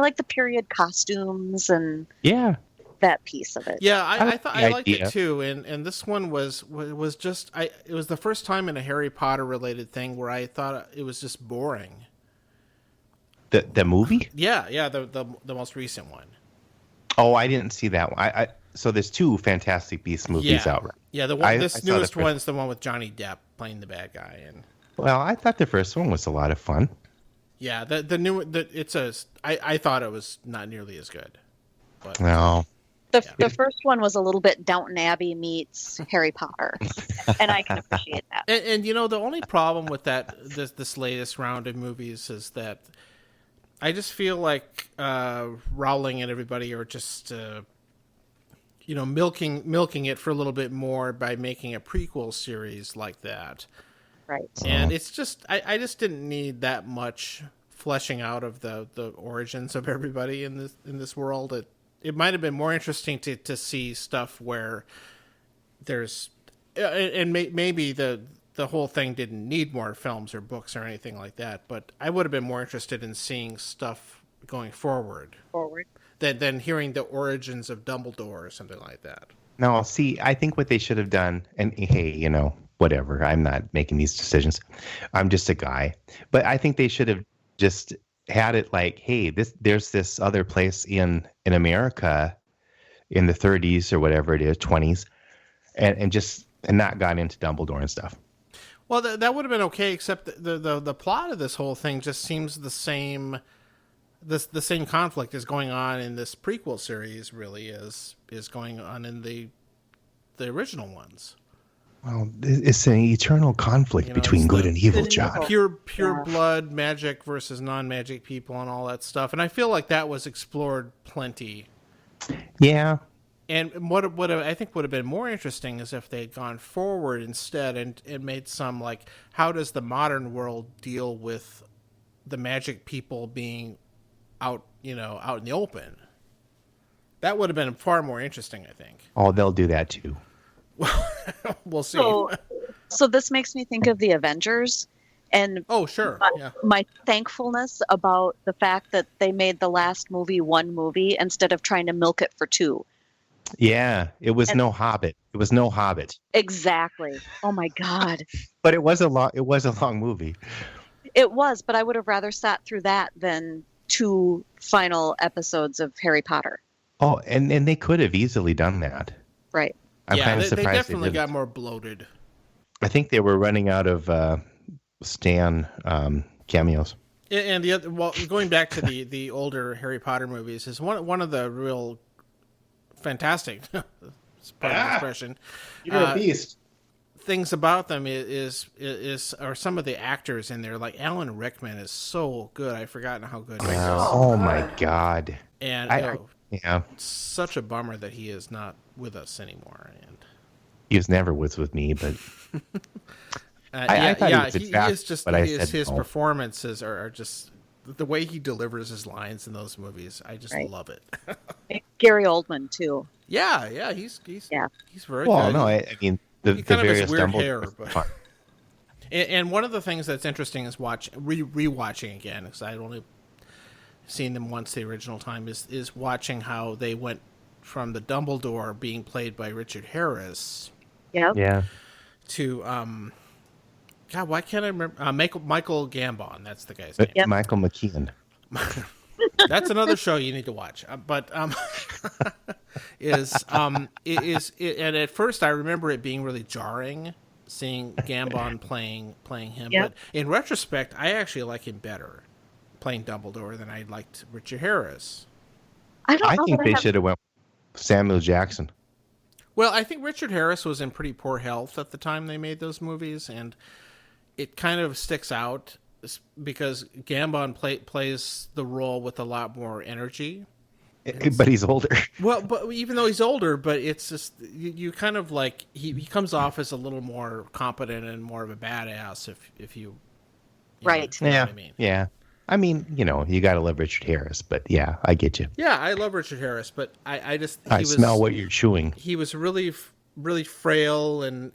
C: like the period costumes and
A: Yeah,
C: that piece of it.
B: Yeah,
A: I
B: I
A: like
B: thought
A: the
B: I liked
A: idea.
B: it too, and this one was just it was the first time in a Harry Potter related thing where I thought it was just boring.
A: the movie.
B: Yeah, the most recent one.
A: Oh, I didn't see that one. so there's two Fantastic Beasts movies out. Right?
B: Yeah, this newest one's the one with Johnny Depp playing the bad guy. And
A: well, I thought the first one was a lot of fun.
B: Yeah, I thought it was not nearly as good. But,
A: no.
C: The first one was a little bit Downton Abbey meets Harry Potter, and I can appreciate that.
B: And the only problem with this latest round of movies is that I just feel like Rowling and everybody are just milking it for a little bit more by making a prequel series like that.
C: Right.
B: And it's just I just didn't need that much fleshing out of the origins of everybody in this world. It might have been more interesting to see stuff where there's and maybe the whole thing didn't need more films or books or anything like that, but I would have been more interested in seeing stuff going forward than hearing the origins of Dumbledore or something like that.
A: No, see, I think what they should have done, and hey, whatever, I'm not making these decisions. I'm just a guy. But I think they should have just had it like, hey, there's this other place in America in the 30s or whatever it is, 20s, and not gone into Dumbledore and stuff.
B: Well, that would have been okay, except the plot of this whole thing just seems the same. The same conflict is going on in this prequel series, really, is going on in the original ones.
A: Well, it's an eternal conflict between good and evil, John.
B: Pure blood magic versus non-magic people and all that stuff. And I feel like that was explored plenty.
A: Yeah.
B: And what I think would have been more interesting is if they had gone forward instead and made some, like, how does the modern world deal with the magic people being out in the open? That would have been far more interesting, I think.
A: Oh, they'll do that too.
B: We'll see.
C: So this makes me think of the Avengers, and
B: sure,
C: my thankfulness about the fact that they made the last movie one movie instead of trying to milk it for two.
A: Yeah, it was no Hobbit. It was no Hobbit.
C: Exactly. Oh my God.
A: But it was a long movie.
C: It was, but I would have rather sat through that than 2 final episodes of Harry Potter.
A: Oh, and they could have easily done that.
C: Right.
A: I'm kind of surprised
B: they definitely got more bloated.
A: I think they were running out of Stan cameos.
B: And the other, going back to the older Harry Potter movies, is one of the real fantastic, pardon the expression,
A: you're a beast.
B: Things about them are some of the actors in there. Like Alan Rickman is so good. I've forgotten how good he is.
A: Oh my God!
B: And such a bummer that he is not with us anymore. And
A: he was never with me, but
B: his performances are just the way he delivers his lines in those movies. I just love it.
C: Gary Oldman too.
B: Yeah, he's very good.
A: Well, no, I mean the various
B: weird hair, but. And one of the things that's interesting is rewatching again, because I'd only seen them once the original time, is watching how they went from the Dumbledore being played by Richard Harris, to God, why can't I remember Michael Gambon? That's the guy's name.
C: Yep.
A: Michael McKean.
B: That's another show you need to watch. And at first I remember it being really jarring seeing Gambon playing him, but in retrospect, I actually like him better playing Dumbledore than I liked Richard Harris.
C: I
A: think they should have went with Samuel Jackson.
B: Well, I think Richard Harris was in pretty poor health at the time they made those movies, and it kind of sticks out because Gambon plays the role with a lot more energy.
A: But he's older.
B: Well, but even though he's older, but it's just you kind of like he comes off as a little more competent and more of a badass if you
C: right.
B: Know what I mean.
A: Yeah. I mean, you got to love Richard Harris, but yeah, I get you.
B: Yeah, I love Richard Harris, but I
A: smell what you're chewing.
B: He was really, really frail, and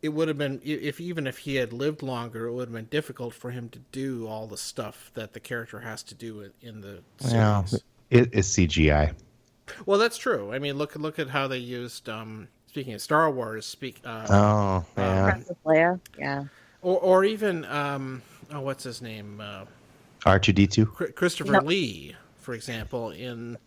B: it would have been if he had lived longer, it would have been difficult for him to do all the stuff that the character has to do in the series.
A: Yeah, it is CGI.
B: Well, that's true. I mean, look at how they used. Speaking of Star Wars,
C: Princess Leia, yeah,
B: or even what's his name?
A: R2D2.
B: Christopher Lee for example, in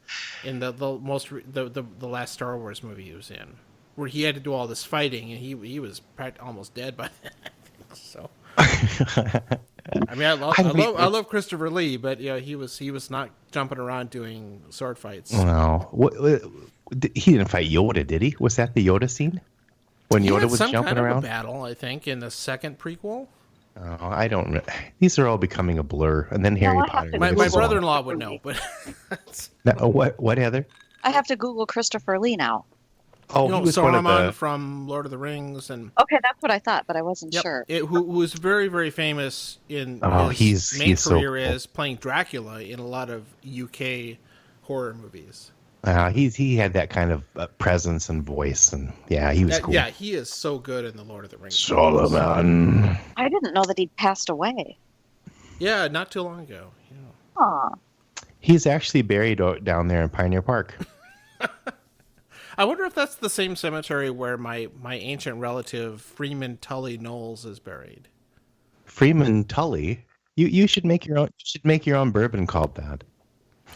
B: the last Star Wars movie he was in, where he had to do all this fighting, and he was almost dead by then. I think so. I mean, I love Christopher Lee, but yeah, he was not jumping around doing sword fights.
A: No, he didn't fight Yoda, did he? Was that the Yoda scene when Yoda was jumping
B: kind
A: around?
B: Of a battle, I think, in the second prequel.
A: Oh, I don't. These are all becoming a blur, and then Harry Potter.
B: My brother-in-law would know, but
A: what, Heather?
C: I have to Google Christopher Lee now.
A: Oh, he was one of the...
B: from Lord of the Rings, and
C: okay, that's what I thought, but I wasn't sure.
B: Who was very, very famous in his main career as playing Dracula in a lot of UK horror movies.
A: He had that kind of presence and voice, and yeah, he was cool.
B: Yeah, he is so good in the Lord of the Rings.
A: Solomon.
C: I didn't know that he'd passed away.
B: Yeah, not too long ago. Yeah.
C: Aw.
A: He's actually buried down there in Pioneer Park.
B: I wonder if that's the same cemetery where my ancient relative Freeman Tully Knowles is buried.
A: Freeman Tully? You should make your own. You should make your own bourbon called that.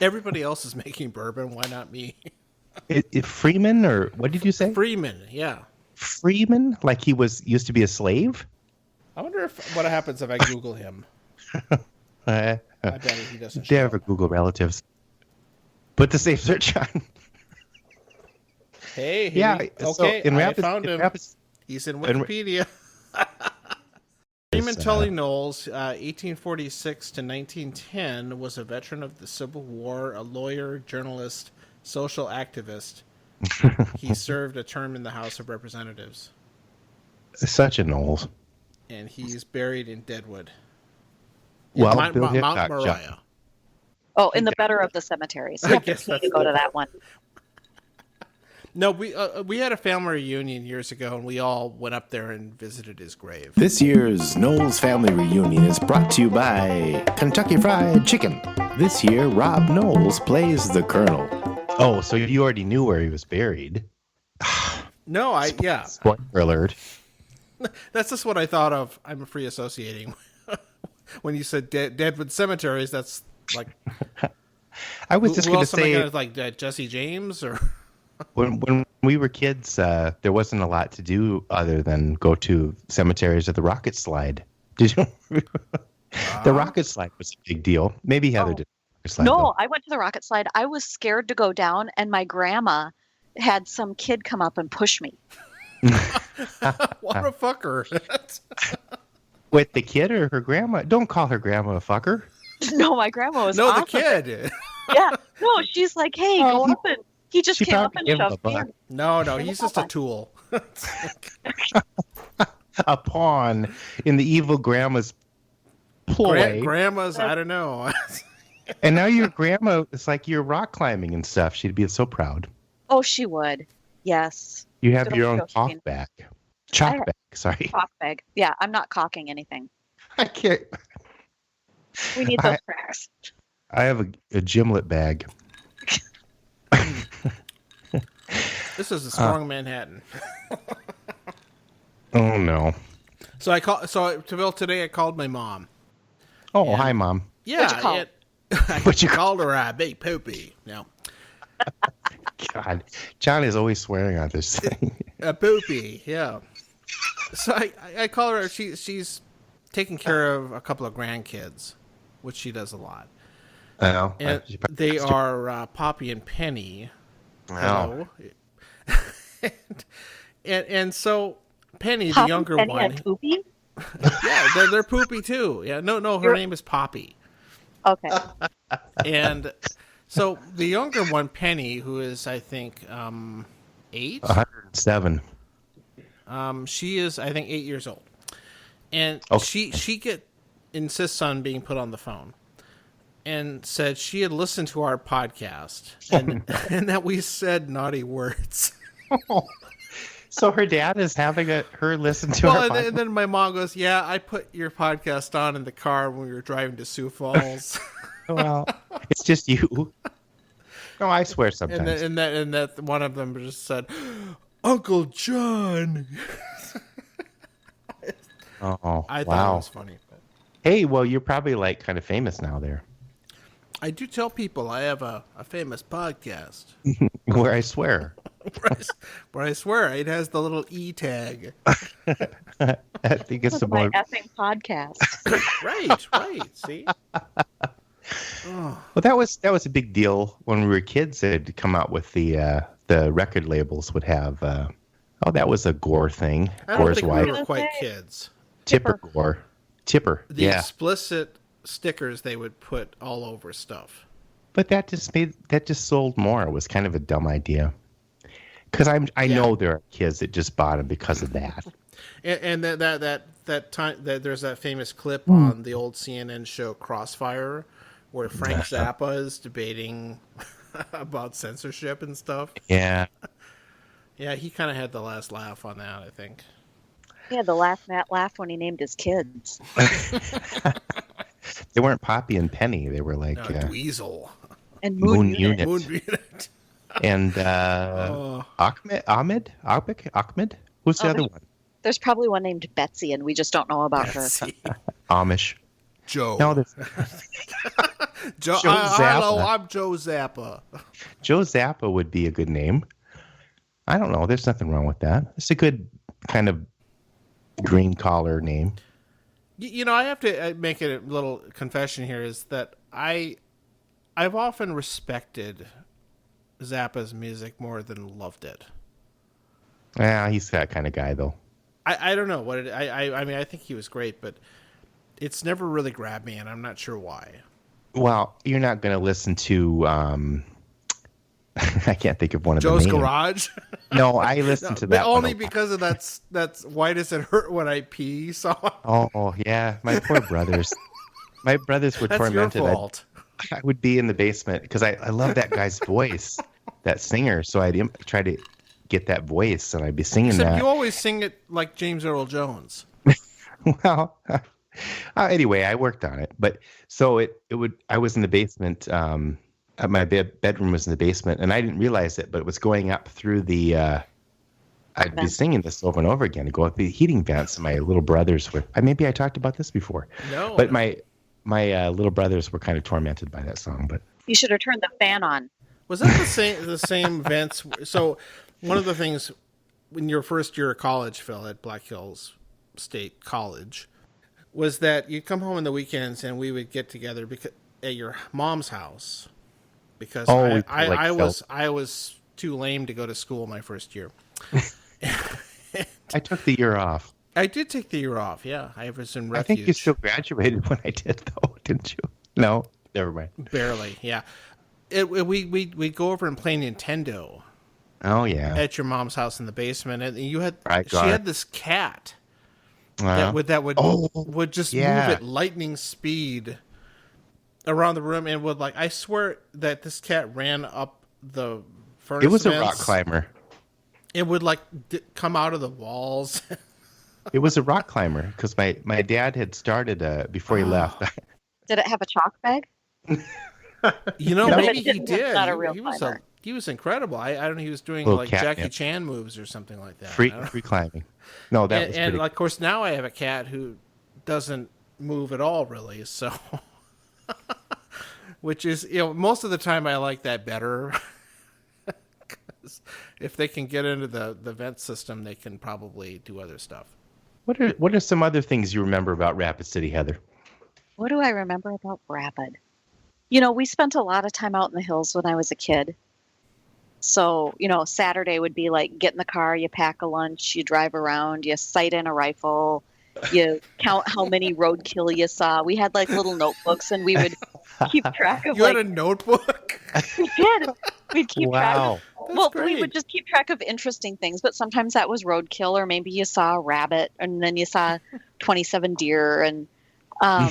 B: Everybody else is making bourbon. Why not me?
A: Freeman, or what did you say?
B: Freeman, yeah.
A: Freeman, like he used to be a slave.
B: I wonder what happens if I Google him. I bet he doesn't.
A: They have Google relatives. Put the safe search on.
B: Hey,
A: yeah.
B: Okay,
A: so I found him.
B: He's in Wikipedia. Freeman Tully Knowles, 1846 to 1910, was a veteran of the Civil War, a lawyer, journalist, social activist. He served a term in the House of Representatives.
A: Such a Knowles.
B: And he's buried in Deadwood.
A: Well,
B: Mount Moriah.
C: Oh, in the better of the cemeteries. I guess need to go to that one.
B: No, we had a family reunion years ago, and we all went up there and visited his grave.
D: This year's Knowles Family Reunion is brought to you by Kentucky Fried Chicken. This year, Rob Knowles plays the Colonel.
A: Oh, so you already knew where he was buried.
B: No, yeah.
A: Spoiler alert.
B: That's just what I thought of. I'm free associating. When you said Deadwood cemeteries, that's like...
A: I was just going to say...
B: Like Jesse James, or...
A: When we were kids, there wasn't a lot to do other than go to cemeteries or the rocket slide. Did you? The rocket slide was a big deal. Maybe Heather did.
C: No, I went to the rocket slide. I was scared to go down, and my grandma had some kid come up and push me.
B: What a fucker.
A: With the kid or her grandma? Don't call her grandma a fucker.
C: No, my grandma was awesome.
B: The kid.
C: Yeah. No, she's like, hey, go up and... He just came up and shoved me.
B: No, he's just a tool.
A: A pawn in the evil grandma's ploy.
B: Grandma's, I don't know.
A: And now your grandma, it's like you're rock climbing and stuff. She'd be so proud.
C: Oh, she would. Yes.
A: You have your own chalk bag. Chalk bag, sorry.
C: Chalk bag. Yeah, I'm not caulking anything.
A: I can't.
C: We need those cracks.
A: I have a gimlet bag.
B: This is a strong Manhattan.
A: Oh no!
B: So today I called my mom.
A: Oh, hi, Mom.
B: Yeah, you called her a big poopy. No.
A: God, John is always swearing on this thing.
B: A poopy, yeah. So I call her. She's taking care of a couple of grandkids, which she does a lot.
A: Oh,
B: and they are Poppy and Penny.
A: Wow.
B: And so Penny,
C: Poppy,
B: the younger
C: Penny,
B: one,
C: and Poopy?
B: Yeah, they're poopy too. Yeah, no, her name is Poppy.
C: Okay.
B: And so the younger one, Penny, who is I think 8,
A: 107.
B: She is I think 8 years old, and she insists on being put on the phone. And said she had listened to our podcast and that we said naughty words.
A: So her dad is having her listen to our podcast?
B: And then my mom goes, yeah, I put your podcast on in the car when we were driving to Sioux Falls.
A: Well, it's just you. No, I swear sometimes.
B: And that one of them just said, Uncle John.
A: Oh,
B: I thought it was funny. But...
A: Hey, well, you're probably like kind of famous now there.
B: I do tell people I have a famous podcast.
A: Where I swear.
B: where I swear it has the little E tag.
A: I think it's
C: This
A: the
C: is my
A: more.
C: effing podcast.
B: Right. See? Oh,
A: Well, that was a big deal when we were kids. They'd come out with the record labels would have. That was a Gore thing.
B: I don't
A: Gore's
B: think
A: wife,
B: we were quite kids.
A: Tipper Gore, Tipper.
B: The
A: Yeah,
B: explicit stickers they would put all over stuff.
A: but that just sold more. It was kind of a dumb idea. Because I know there are kids that just bought them because of that.
B: And that time that there's that famous clip on the old CNN show Crossfire where Frank Zappa is debating about censorship and stuff.
A: Yeah.
B: Yeah, he kind of had the last laugh on that, I think.
C: Yeah, the last Matt laughed when he named his kids.
A: They weren't Poppy and Penny. They were like
B: Dweezil.
C: And
A: Moon Unit.
B: Moon Unit.
A: And Ahmed? Who's the other one?
C: There's probably one named Betsy, and we just don't know about her.
A: Amish.
B: Joe.
A: No, there's
B: Joe
A: Zappa.
B: hello, I'm Joe Zappa.
A: Joe Zappa would be a good name. I don't know. There's nothing wrong with that. It's a good kind of green collar name.
B: You know, I have to make a little confession here is that I've often respected Zappa's music more than loved it.
A: Yeah, he's that kind of guy, though.
B: I don't know what it. I mean, I think he was great, but it's never really grabbed me, and I'm not sure why.
A: Well, you're not going to listen to. I can't think of one of
B: Joe's
A: the names.
B: Garage.
A: No, I listened to that
B: only
A: one.
B: because of that's Why Does It Hurt When I Pee song.
A: Oh yeah, my poor brothers. My brothers were
B: That's
A: tormented.
B: your fault.
A: I would be in the basement because I love that guy's voice, that singer. So I'd try to get that voice, and I'd be singing
B: Except
A: that.
B: you always sing it like James Earl Jones.
A: Well, anyway, I worked on it. But so it would. I was in the basement. My bedroom was in the basement, and I didn't realize it, but it was going up through the. I'd be singing this over and over again to go up the heating vents. And my little brothers were. Maybe I talked about this before.
B: No,
A: but my little brothers were kind of tormented by that song. But
C: You should have turned the fan on.
B: was that the same vents? So one of the things in your first year of college, Phil, at Black Hills State College, was that you'd come home on the weekends and we would get together at your mom's house because I was too lame to go to school my first year.
A: I took the year off.
B: I did take the year off. Yeah, I was in refuge.
A: I think you still graduated when I did, though, didn't you? No, never mind.
B: Barely. Yeah, we go over and play Nintendo.
A: Oh yeah,
B: At your mom's house in the basement, and she
A: Right,
B: had this cat that would just move at lightning speed around the room, and would I swear that this cat ran up the furnace.
A: It was
B: vents.
A: a rock climber.
B: It would come out of the walls.
A: It was a rock climber because my dad had started before he left.
C: Did it have a chalk bag?
B: You know,
C: No,
B: maybe
C: it
B: he
C: didn't.
B: did.
C: It's not a real
B: he
C: climber.
B: He was incredible. I don't know. He was doing
A: Little
B: Jackie
A: catnip.
B: Chan moves or something like that.
A: Free climbing. No, that was
B: and
A: pretty.
B: of course now I have a cat who doesn't move at all, really. So, which is most of the time I like that better. Because if they can get into the vent system, they can probably do other stuff.
A: What are some other things you remember about Rapid City, Heather?
C: What do I remember about Rapid? We spent a lot of time out in the hills when I was a kid. So, Saturday would be like get in the car, you pack a lunch, you drive around, you sight in a rifle, you count how many roadkill you saw. We had little notebooks, and we would keep track of
B: You had a notebook?
C: We did. We'd keep track
A: Wow.
C: of
B: That's
C: we
B: great.
C: would just keep track of interesting things, but sometimes that was roadkill, or maybe you saw a rabbit, and then you saw 27 deer, and
A: There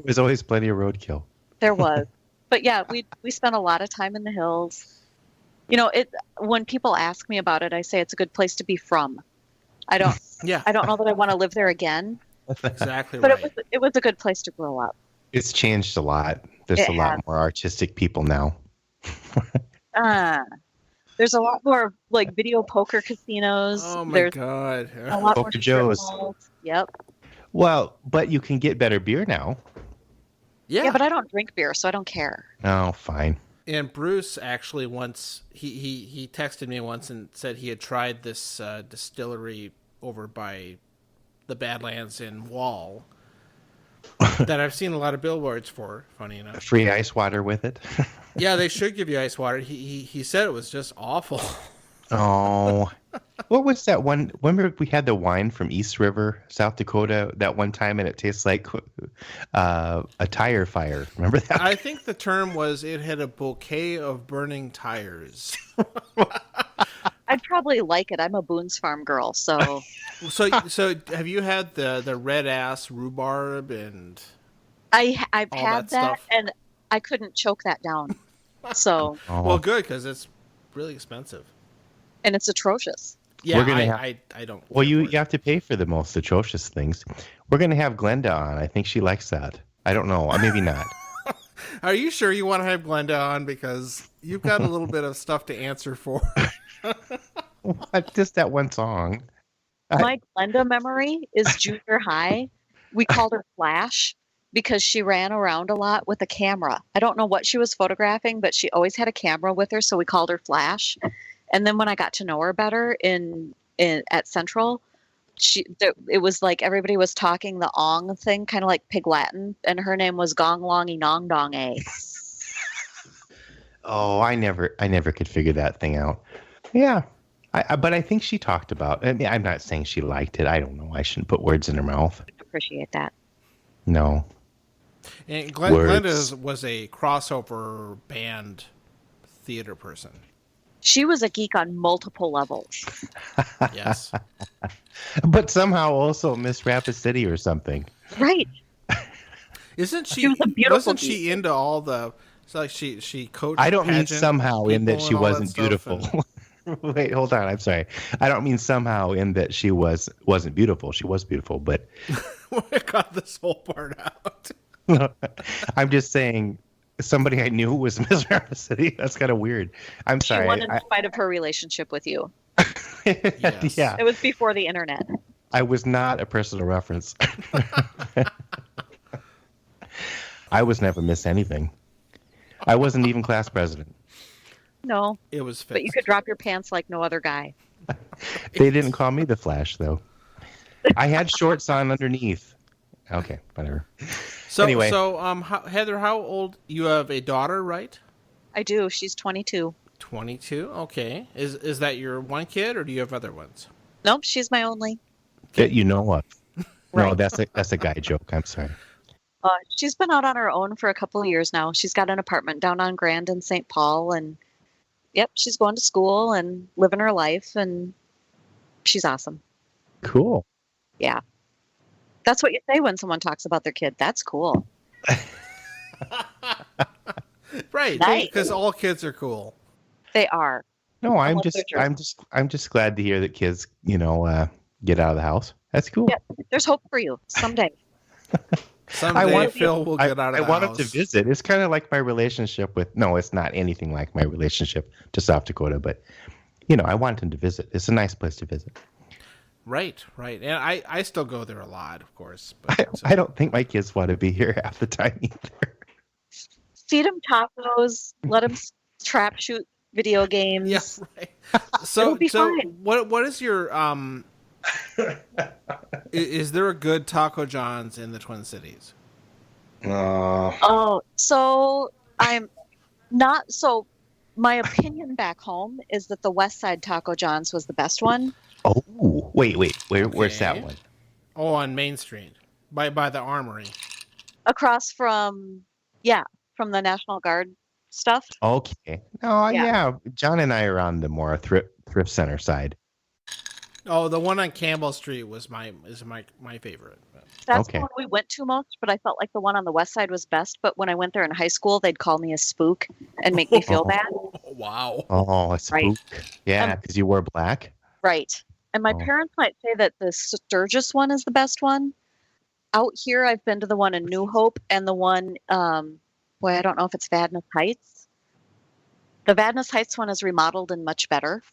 A: was always plenty of roadkill.
C: there was. But yeah, we spent a lot of time in the hills. When people ask me about it, I say it's a good place to be from. I don't know that I want to live there again,
B: Exactly
C: but
B: right.
C: it was a good place to grow up.
A: It's changed a lot. There's
C: It
A: a lot
C: has.
A: more artistic people now.
C: There's a lot more video poker casinos.
B: Oh my
C: There's
B: God.
C: a lot more
A: Poker
C: strip
A: Joe's.
C: malls. Yep.
A: Well, but you can get better beer now.
B: Yeah.
C: Yeah, but I don't drink beer, so I don't care.
A: Oh, fine.
B: And Bruce actually once he texted me once and said he had tried this distillery over by the Badlands in Wall that I've seen a lot of billboards for. Funny enough,
A: Free ice water with it.
B: yeah, they should give you ice water. He said it was just awful.
A: Oh, what was that one? Remember we had the wine from East River, South Dakota, that one time, and it tastes like a tire fire. Remember that?
B: I think the term was it had a bouquet of burning tires.
C: I'd probably like it. I'm a Boone's Farm girl, so
B: So have you had the red ass rhubarb and
C: I've
B: all
C: had
B: that
C: that,
B: stuff?
C: and I couldn't choke that down. So,
A: Oh,
B: Well, good, because it's really expensive.
C: and it's atrocious.
B: Yeah,
A: We're gonna
B: I don't.
A: well,
B: care
A: you
B: for it.
A: have to pay for the most atrocious things. We're gonna have Glenda on. I think she likes that. I don't know. Maybe not.
B: Are you sure you want to have Glenda on? Because you've got a little bit of stuff to answer for.
A: What? Just that one song.
C: My Glenda memory is junior high. We called her Flash because she ran around a lot with a camera. I don't know what she was photographing, but she always had a camera with her, so we called her Flash. And then when I got to know her better at Central, it was like everybody was talking the ong thing, kind of like Pig Latin, and her name was Gong Longy Nong Dong A.
A: Oh, I never could figure that thing out. Yeah. But I think she talked about. I mean, I'm not saying she liked it. I don't know. I shouldn't put words in her mouth.
C: Appreciate that.
A: No.
B: And
A: Words.
B: Glenda was a crossover band theater person.
C: She was a geek on multiple levels.
B: Yes.
A: But somehow also Miss Rapid City or something.
C: Right.
B: Isn't she?
C: She was a beautiful
B: Wasn't
C: geek.
B: she into all the? It's like she coached.
A: I don't mean
B: pageant
A: somehow in that
B: people
A: she
B: and all
A: wasn't
B: stuff,
A: beautiful. Wait, hold on. I'm sorry. I don't mean somehow in that she wasn't beautiful. She was beautiful, but
B: I got this whole part out.
A: I'm just saying somebody I knew was Miss Rapid City. That's kind of weird. I'm
C: She
A: sorry.
C: won in spite of her relationship with you.
B: Yes.
A: Yeah,
C: It was before the internet.
A: I was not a personal reference. I was never Miss anything. I wasn't even class president.
C: No,
B: It was fixed.
C: but you could drop your pants like no other guy.
A: They didn't call me the Flash, though. I had shorts on underneath. Okay, whatever.
B: So
A: anyway.
B: Heather, how old? You have a daughter, right?
C: I do. She's 22.
B: 22. Okay. Is that your one kid, or do you have other ones?
C: Nope, she's my only.
A: That you know of. No,
C: Right.
A: that's a guy joke. I'm sorry.
C: She's been out on her own for a couple of years now. She's got an apartment down on Grand in St. Paul, and yep, she's going to school and living her life, and she's awesome.
A: Cool.
C: Yeah. That's what you say when someone talks about their kid. That's cool.
B: Right.
C: Nice.
B: Because all kids are cool.
C: They are.
A: No, I'm
C: Unless they're
A: I'm just glad to hear that kids, get out of the house. That's cool.
C: Yeah. There's hope for you someday.
B: Someday Phil will get out of
A: I
B: the
A: want
B: house.
A: him to visit. It's kind of like my relationship with. No, it's not anything like my relationship to South Dakota, but I want him to visit. It's a nice place to visit.
B: Right. And I still go there a lot, of course. But,
A: I don't think my kids want to be here half the time either.
C: Feed them tacos. Let them trap shoot video games.
B: yeah, right. So
C: It'll be fine.
B: what is your is there a good Taco John's in the Twin Cities?
C: Oh, so I'm not. So my opinion back home is that the West Side Taco John's was the best one.
A: Oh, wait. Where's that
B: Okay.
A: one?
B: Oh, on Main Street, by the Armory.
C: Across from the National Guard stuff.
A: Okay. Oh,
C: Yeah.
A: yeah. John and I are on the more thrift center side.
B: Oh, the one on Campbell Street is my favorite.
C: That's
A: Okay.
C: the one we went to most, but I felt like the one on the West Side was best. But when I went there in high school, they'd call me a spook and make me feel bad.
B: Oh, wow.
A: Oh, a spook.
C: Right.
A: Yeah, because you wore black.
C: Right. And my
A: Oh.
C: parents might say that the Sturgis one is the best one. Out here, I've been to the one in New Hope and the one, I don't know if it's Vadnais Heights. The Vadnais Heights one is remodeled and much better.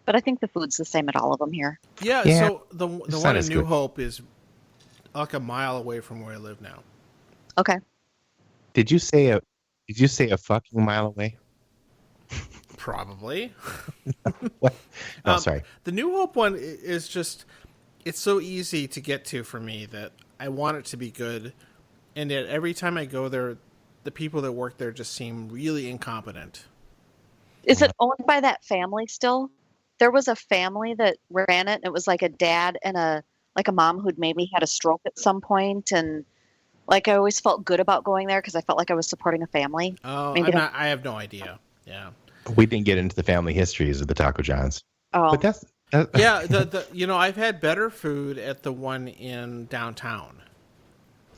C: But I think the food's the same at all of them here.
B: Yeah,
A: Yeah,
B: so the
A: it's
B: one
A: not
B: in
A: as
B: New
A: good.
B: Hope is like a mile away from where I live now.
C: Okay.
A: Did you say a fucking mile away?
B: Probably.
A: What? Oh, sorry.
B: The New Hope one is just, it's so easy to get to for me that I want it to be good. And yet every time I go there, the people that work there just seem really incompetent.
C: Is it owned by that family still? There was a family that ran it. And it was like a dad and a mom who'd maybe had a stroke at some point, and like I always felt good about going there because I felt like I was supporting a family.
B: Oh,
C: Maybe
B: I have no idea. Yeah.
A: We didn't get into the family histories of the Taco Johns.
C: Oh,
A: But that's
B: Yeah, I've had better food at the one in downtown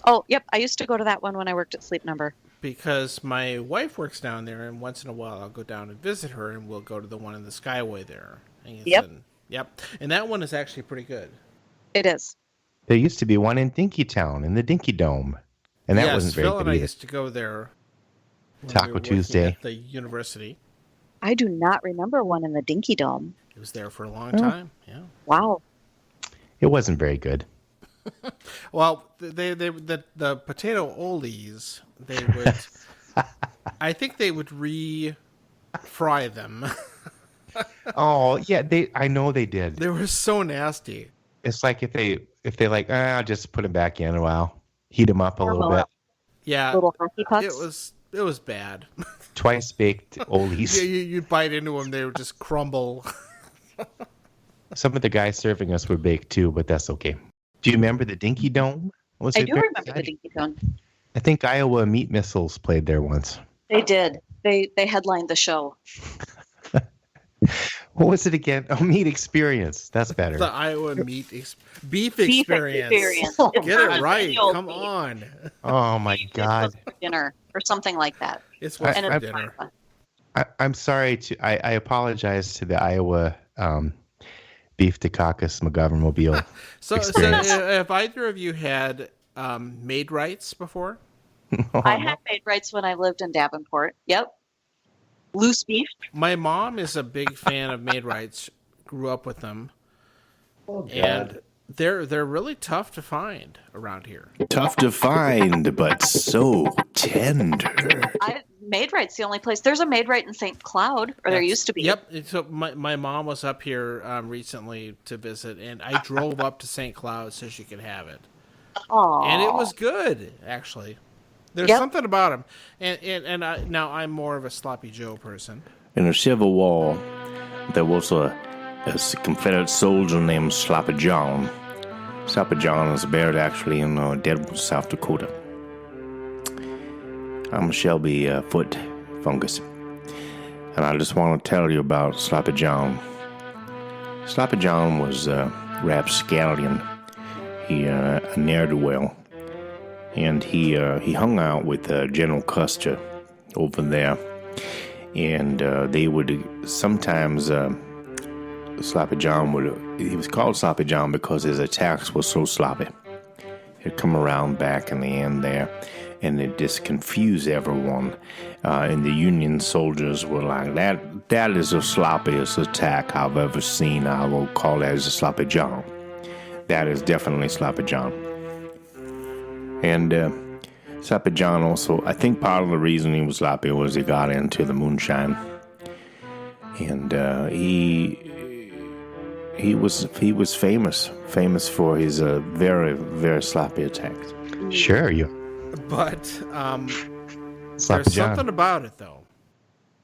C: oh, yep. I used to go to that one when I worked at Sleep Number.
B: because my wife works down there, and once in a while I'll go down and visit her, and we'll go to the one in the Skyway there. And
C: Yep.
B: Yep. And that one is actually pretty good.
C: It is.
A: there used to be one in Dinkytown in the Dinky Dome, and that
B: yes,
A: wasn't very
B: Phil and
A: good
B: I
A: either.
B: used to go there when we
A: Taco
B: were working
A: Tuesday.
B: at the university.
C: I do not remember one in the Dinky Dome.
B: It was there for a long time. Yeah.
C: Wow.
A: It wasn't very good.
B: Well, the potato oldies, they would, I think they would fry them.
A: Oh yeah, I know they did.
B: They were so nasty.
A: It's like if they like, I'll just put them back in a while, heat them up a little bit.
B: Yeah,
C: Little hockey pucks.
B: it was bad.
A: Twice baked oldies.
B: Yeah, you bite into them, they would just crumble.
A: Some of the guys serving us were baked too, but that's okay. Do you remember the Dinky Dome? Was
C: I
A: it
C: do
A: very
C: remember the
A: exciting?
C: Dinky Dome.
A: I think Iowa Meat Missiles played there once.
C: They did. They headlined the show.
A: What was it again? Oh, Meat Experience. That's better.
B: The Iowa beef
C: Beef
B: experience.
C: experience.
B: Get it right.
C: Video
B: Come
C: beef.
B: on.
A: Oh my
C: It's
A: God.
C: for dinner or something like that.
B: It's what's
C: And
B: for
C: it's
B: dinner.
C: fun.
A: I'm sorry I apologize to the Iowa Beef Dukakis McGovernmobile.
B: So
A: experience.
B: have either of you had Maid-Rites before?
C: I had Maid-Rites when I lived in Davenport. Yep. Loose beef.
B: My mom is a big fan of Maid-Rites. Grew up with them, and they're really tough to find around here.
D: Tough to find, but so tender.
C: Maid-Rite's the only place. There's a Maid-Rite in St. Cloud, or there used to be.
B: Yep. So my mom was up here recently to visit, and I drove up to St. Cloud so she could have it.
C: Aww.
B: And it was good, actually. There's
C: Yep.
B: something about them. And now I'm more of a Sloppy Joe person.
D: In the Civil War, there was a Confederate soldier named Sloppy John. Sloppy John is buried actually in Deadwood, South Dakota. I'm Shelby Foot Fungus, and I just want to tell you about Sloppy John. Sloppy John was a rapscallion. He a ne'er-do-well, and he hung out with General Custer over there, and they would sometimes Sloppy John he was called Sloppy John because his attacks were so sloppy. He'd come around back in the end there, and it just confused everyone. And the Union soldiers were like, that is the sloppiest attack I've ever seen. I will call that as a Sloppy John. That is definitely Sloppy John. And Sloppy John also, I think part of the reason he was sloppy was he got into the moonshine. And he was famous for his very, very sloppy attacks.
A: Sure, you.
B: But
A: Sloppy
B: there's
A: John.
B: something about it, though.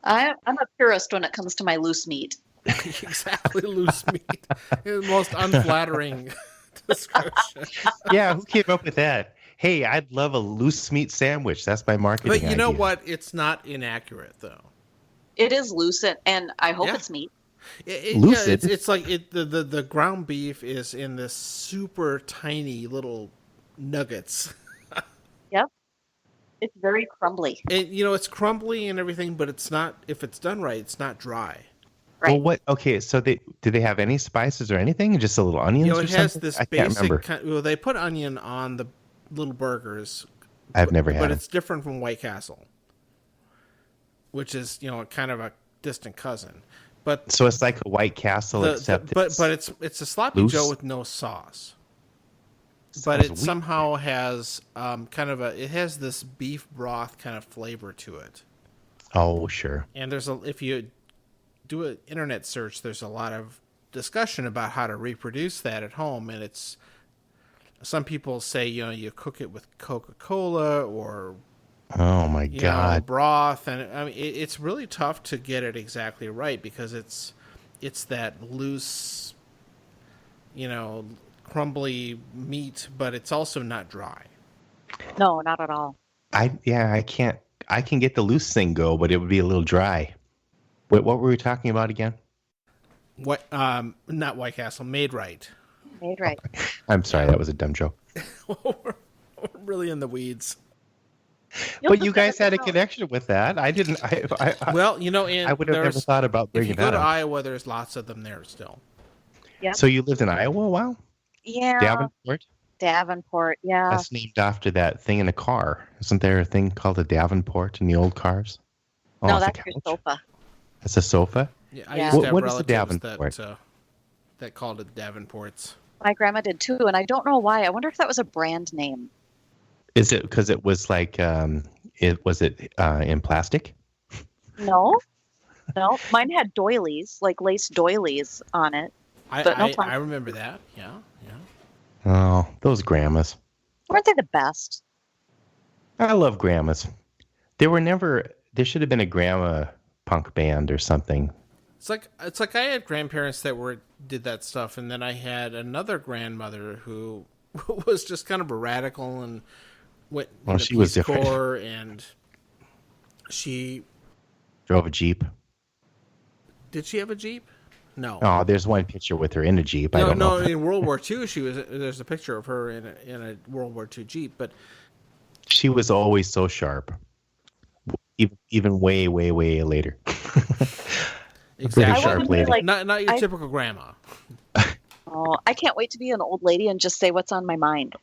C: I'm a purist when it comes to my loose meat.
B: Exactly, loose meat. The most unflattering description.
A: Yeah, who came up with that? Hey, I'd love a loose meat sandwich. That's my marketing
B: But you know
A: idea.
B: what? It's not inaccurate, though.
C: It is loose, and I hope
B: Yeah.
C: it's meat.
A: Lucid?
B: It's like the ground beef is in this super tiny little nuggets.
C: Yep. It's very crumbly.
B: And, it's crumbly and everything, but it's not, if it's done right, it's not dry.
C: Right.
A: Well, what? Okay, so do they have any spices or anything? Just a little onions or
B: It has
A: something?
B: this
A: I can't remember.
B: basic, well, they put onion on the little burgers.
A: I've never had
B: But
A: it.
B: it's different from White Castle, which is, kind of a distant cousin. But
A: So it's like a White Castle, except
B: but it's a sloppy
A: loose?
B: Joe with no sauce. but
A: Sounds
B: it
A: weird.
B: somehow has it has this beef broth kind of flavor to it.
A: Oh, sure.
B: And if you do an internet search, there's a lot of discussion about how to reproduce that at home, and some people say you cook it with Coca-Cola or
A: Oh my God.
B: broth, and I mean it's really tough to get it exactly right because it's that loose, crumbly meat, but it's also not dry.
C: No, not at all.
A: I can't. I can get the loose thing go, but it would be a little dry. What were we talking about again?
B: What? Not White Castle, Maid-Rite.
C: Maid-Rite.
A: I'm sorry, that was a dumb joke.
B: We're really in the weeds.
A: But you guys had a connection with that. I didn't.
B: Well,
A: I would have never thought about
B: if
A: bringing
B: you
A: that
B: go to
A: up.
B: Iowa, there's lots of them there still.
C: Yeah.
A: So you lived in Iowa a while?
C: Yeah.
A: Davenport?
C: Davenport. Yeah.
A: That's named after that thing in a car. Isn't there a thing called a Davenport in the old cars? Oh,
C: No,
A: it's a
C: that's your
A: couch.
C: sofa.
A: That's a sofa?
B: Yeah, I
C: Yeah.
B: used to have
A: What is the
B: relatives
A: Davenport?
B: that called it Davenports.
C: My grandma did too, and I don't know why. I wonder if that was a brand name.
A: Is it because it was like was it in plastic?
C: No. No. Mine had doilies, like lace doilies on it. But no
B: I
C: plastic.
B: remember that. Yeah.
A: Oh, those grandmas.
C: Weren't they the best?
A: I love grandmas. There should have been a grandma punk band or something.
B: It's like I had grandparents that did that stuff, and then I had another grandmother who was just kind of a radical and went
A: Well,
B: into
A: she was
B: Peace
A: different.
B: Corps, and she
A: Drove a Jeep.
B: did she have a Jeep? No.
A: Oh, there's one picture with her in a Jeep. I don't know.
B: In World War II, there's a picture of her in a World War II Jeep, but
A: She was always so sharp. Even way, way, way later.
B: exactly.
A: sharp lady.
B: Not your typical grandma.
C: Oh, I can't wait to be an old lady and just say what's on my mind.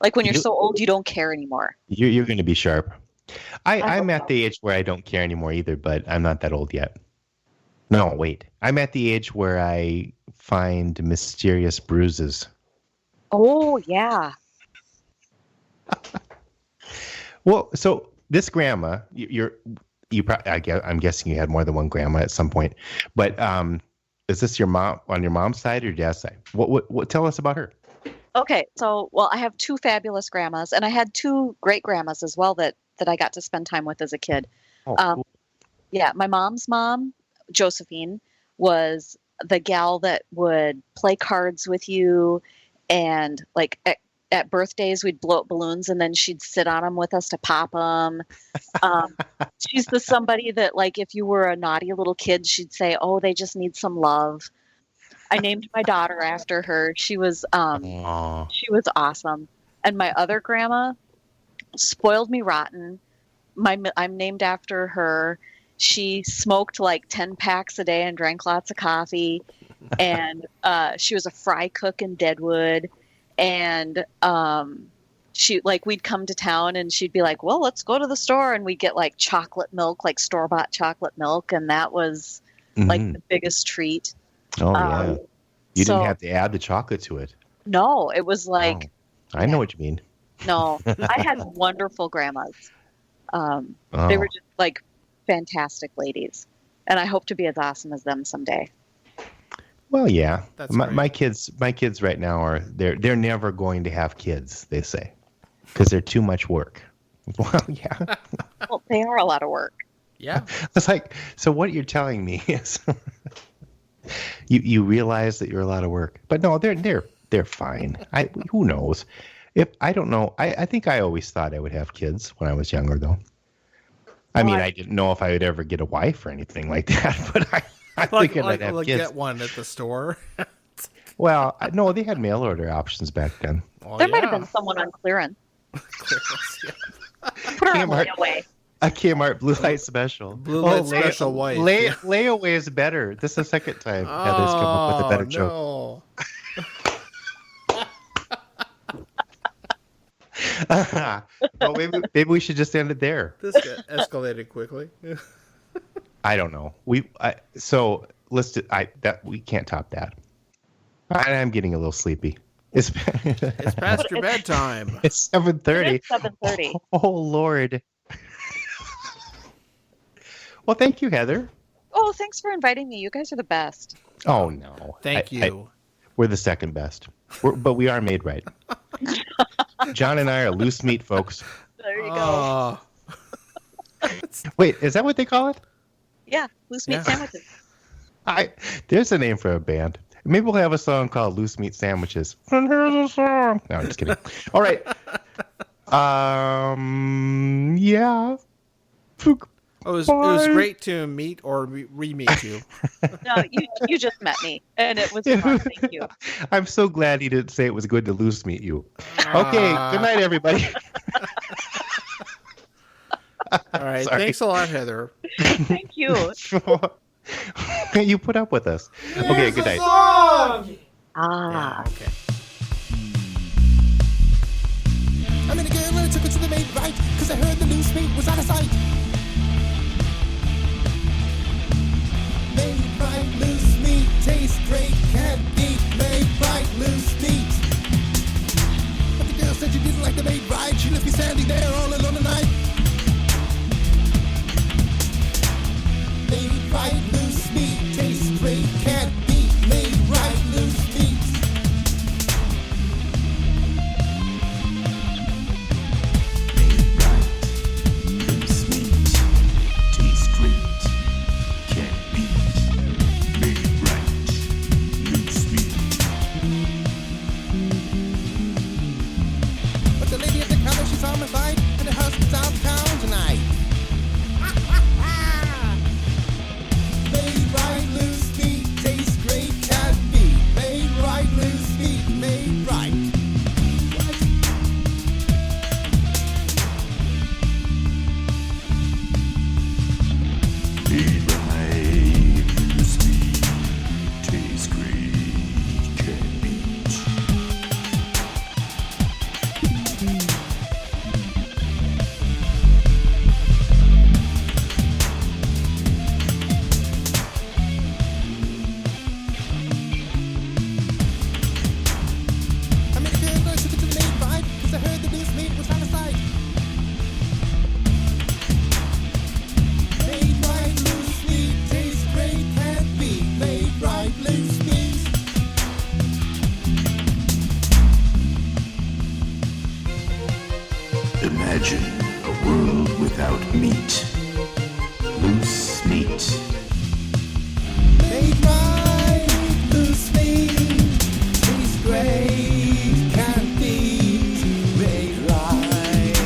C: Like when you're so old, you don't care anymore.
A: You're going to be sharp. I'm
C: hope
A: at
C: so.
A: the age where I don't care anymore either, but I'm not that old yet. No, wait. I'm at the age where I find mysterious bruises.
C: Oh, yeah.
A: Well, so this grandma, I'm guessing you had more than one grandma at some point, but is this your mom on your mom's side or your dad's side? What tell us about her?
C: Okay, so, well, I have two fabulous grandmas, and I had two great grandmas as well that I got to spend time with as a kid.
A: Oh, cool.
C: Yeah, my mom's mom, Josephine, was the gal that would play cards with you, and like at birthdays we'd blow up balloons, and then she'd sit on them with us to pop them. She's the somebody that, like, if you were a naughty little kid, she'd say, "Oh, they just need some love." I named my daughter after her. She was
A: Aw.
C: awesome. And my other grandma spoiled me rotten. I'm named after her. She smoked like 10 packs a day and drank lots of coffee. And she was a fry cook in Deadwood. And we'd come to town and she'd be like, "Well, let's go to the store." And we'd get like chocolate milk, like store-bought chocolate milk. And that was like the biggest treat.
A: Oh, yeah. You
C: so-
A: didn't have to add the chocolate to it.
C: No, it was like,
A: I know what you mean.
C: no, I had wonderful grandmas. They were just like fantastic ladies. And I hope to be as awesome as them someday.
A: Well, yeah.
B: That's
A: My kids right now they're never going to have kids, they say, because they're too much work. Well, yeah.
C: Well, they are a lot of work.
B: Yeah.
A: It's like, so what you're telling me is you realize that you're a lot of work, but no, they're fine. Who knows? I don't know. I think I always thought I would have kids when I was younger, though. I mean, I didn't know if I would ever get a wife or anything like that, but I think I'd have kids.
B: Get one at the store.
A: Well, no, they had mail order options back then.
B: Well,
C: There might have been someone on clearance. Put her on
A: Kmart.
C: layaway.
A: A Kmart Blue Light Special.
B: Blue Light Special White.
A: Layaway is better. This is the second time Heather's come up with a better joke.
B: No.
A: Well, maybe we should just end it there.
B: This escalated quickly.
A: I don't know. We can't top that. I'm getting a little sleepy. It's
B: It's past your bedtime.
A: it's 7:30.
C: It is 7:30.
A: Oh Lord. Well, thank you, Heather.
C: Oh, thanks for inviting me. You guys are the best.
A: Oh no.
B: Thank you.
A: We're the second best. But we are Maid-Rite. John and I are loose meat folks.
C: There you go.
A: Wait, is that what they call it?
C: Yeah, loose meat sandwiches.
A: There's a name for a band. Maybe we'll have a song called Loose Meat Sandwiches. And here's a song. No, I'm just kidding. All right. Yeah.
B: It was great to meet or re-meet you.
C: No, you just met me, and it was fun. Thank you.
A: I'm so glad he didn't say it was good to loose meet you. Okay, good night, everybody.
B: All right,
A: Sorry.
B: thanks a lot, Heather.
C: Thank you.
A: You put up with us. Okay, good night.
C: Ah.
B: Okay.
D: I met a girl and I took her to the Maid-Rite, cause I heard the loose meat was out of sight. Maid-Rite loose meat tastes great, can't beat Maid-Rite loose meat. But the girl said she didn't like the Maid-Rite, she left me standing there all alone at night. Maid-Rite loose meat tastes great, can't beat Maid-Rite loose meat. But the lady at the counter, she saw my bite, and her husband's out of town tonight. Maid-Rite loose meat tastes great, can't beat. Maid-Rite loose meat, Maid-Rite.
E: Maid-Rite loose meat tastes great, can't beat.
D: I met a girl and I took her to the Maid-Rite, cause I heard the loose meat was out of sight. Maid-Rite loose meat tastes great, can't beat. Maid-Rite loose meat.
E: Imagine a world without meat. Loose meat.
D: Maid-Rite loose meat tastes great, can't beat. Maid-Rite.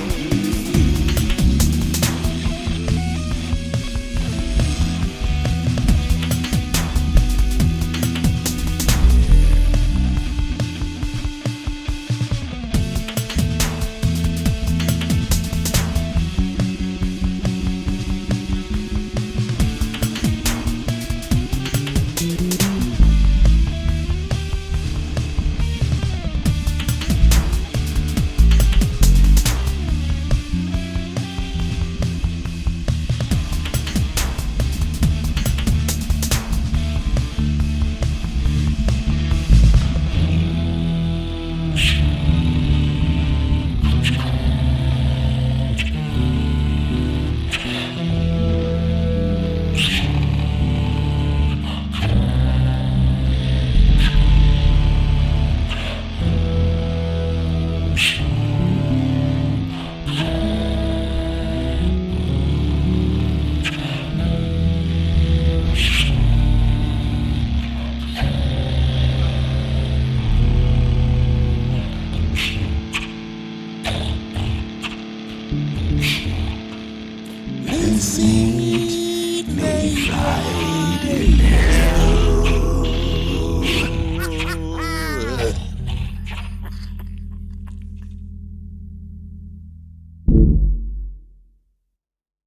D: Loose meat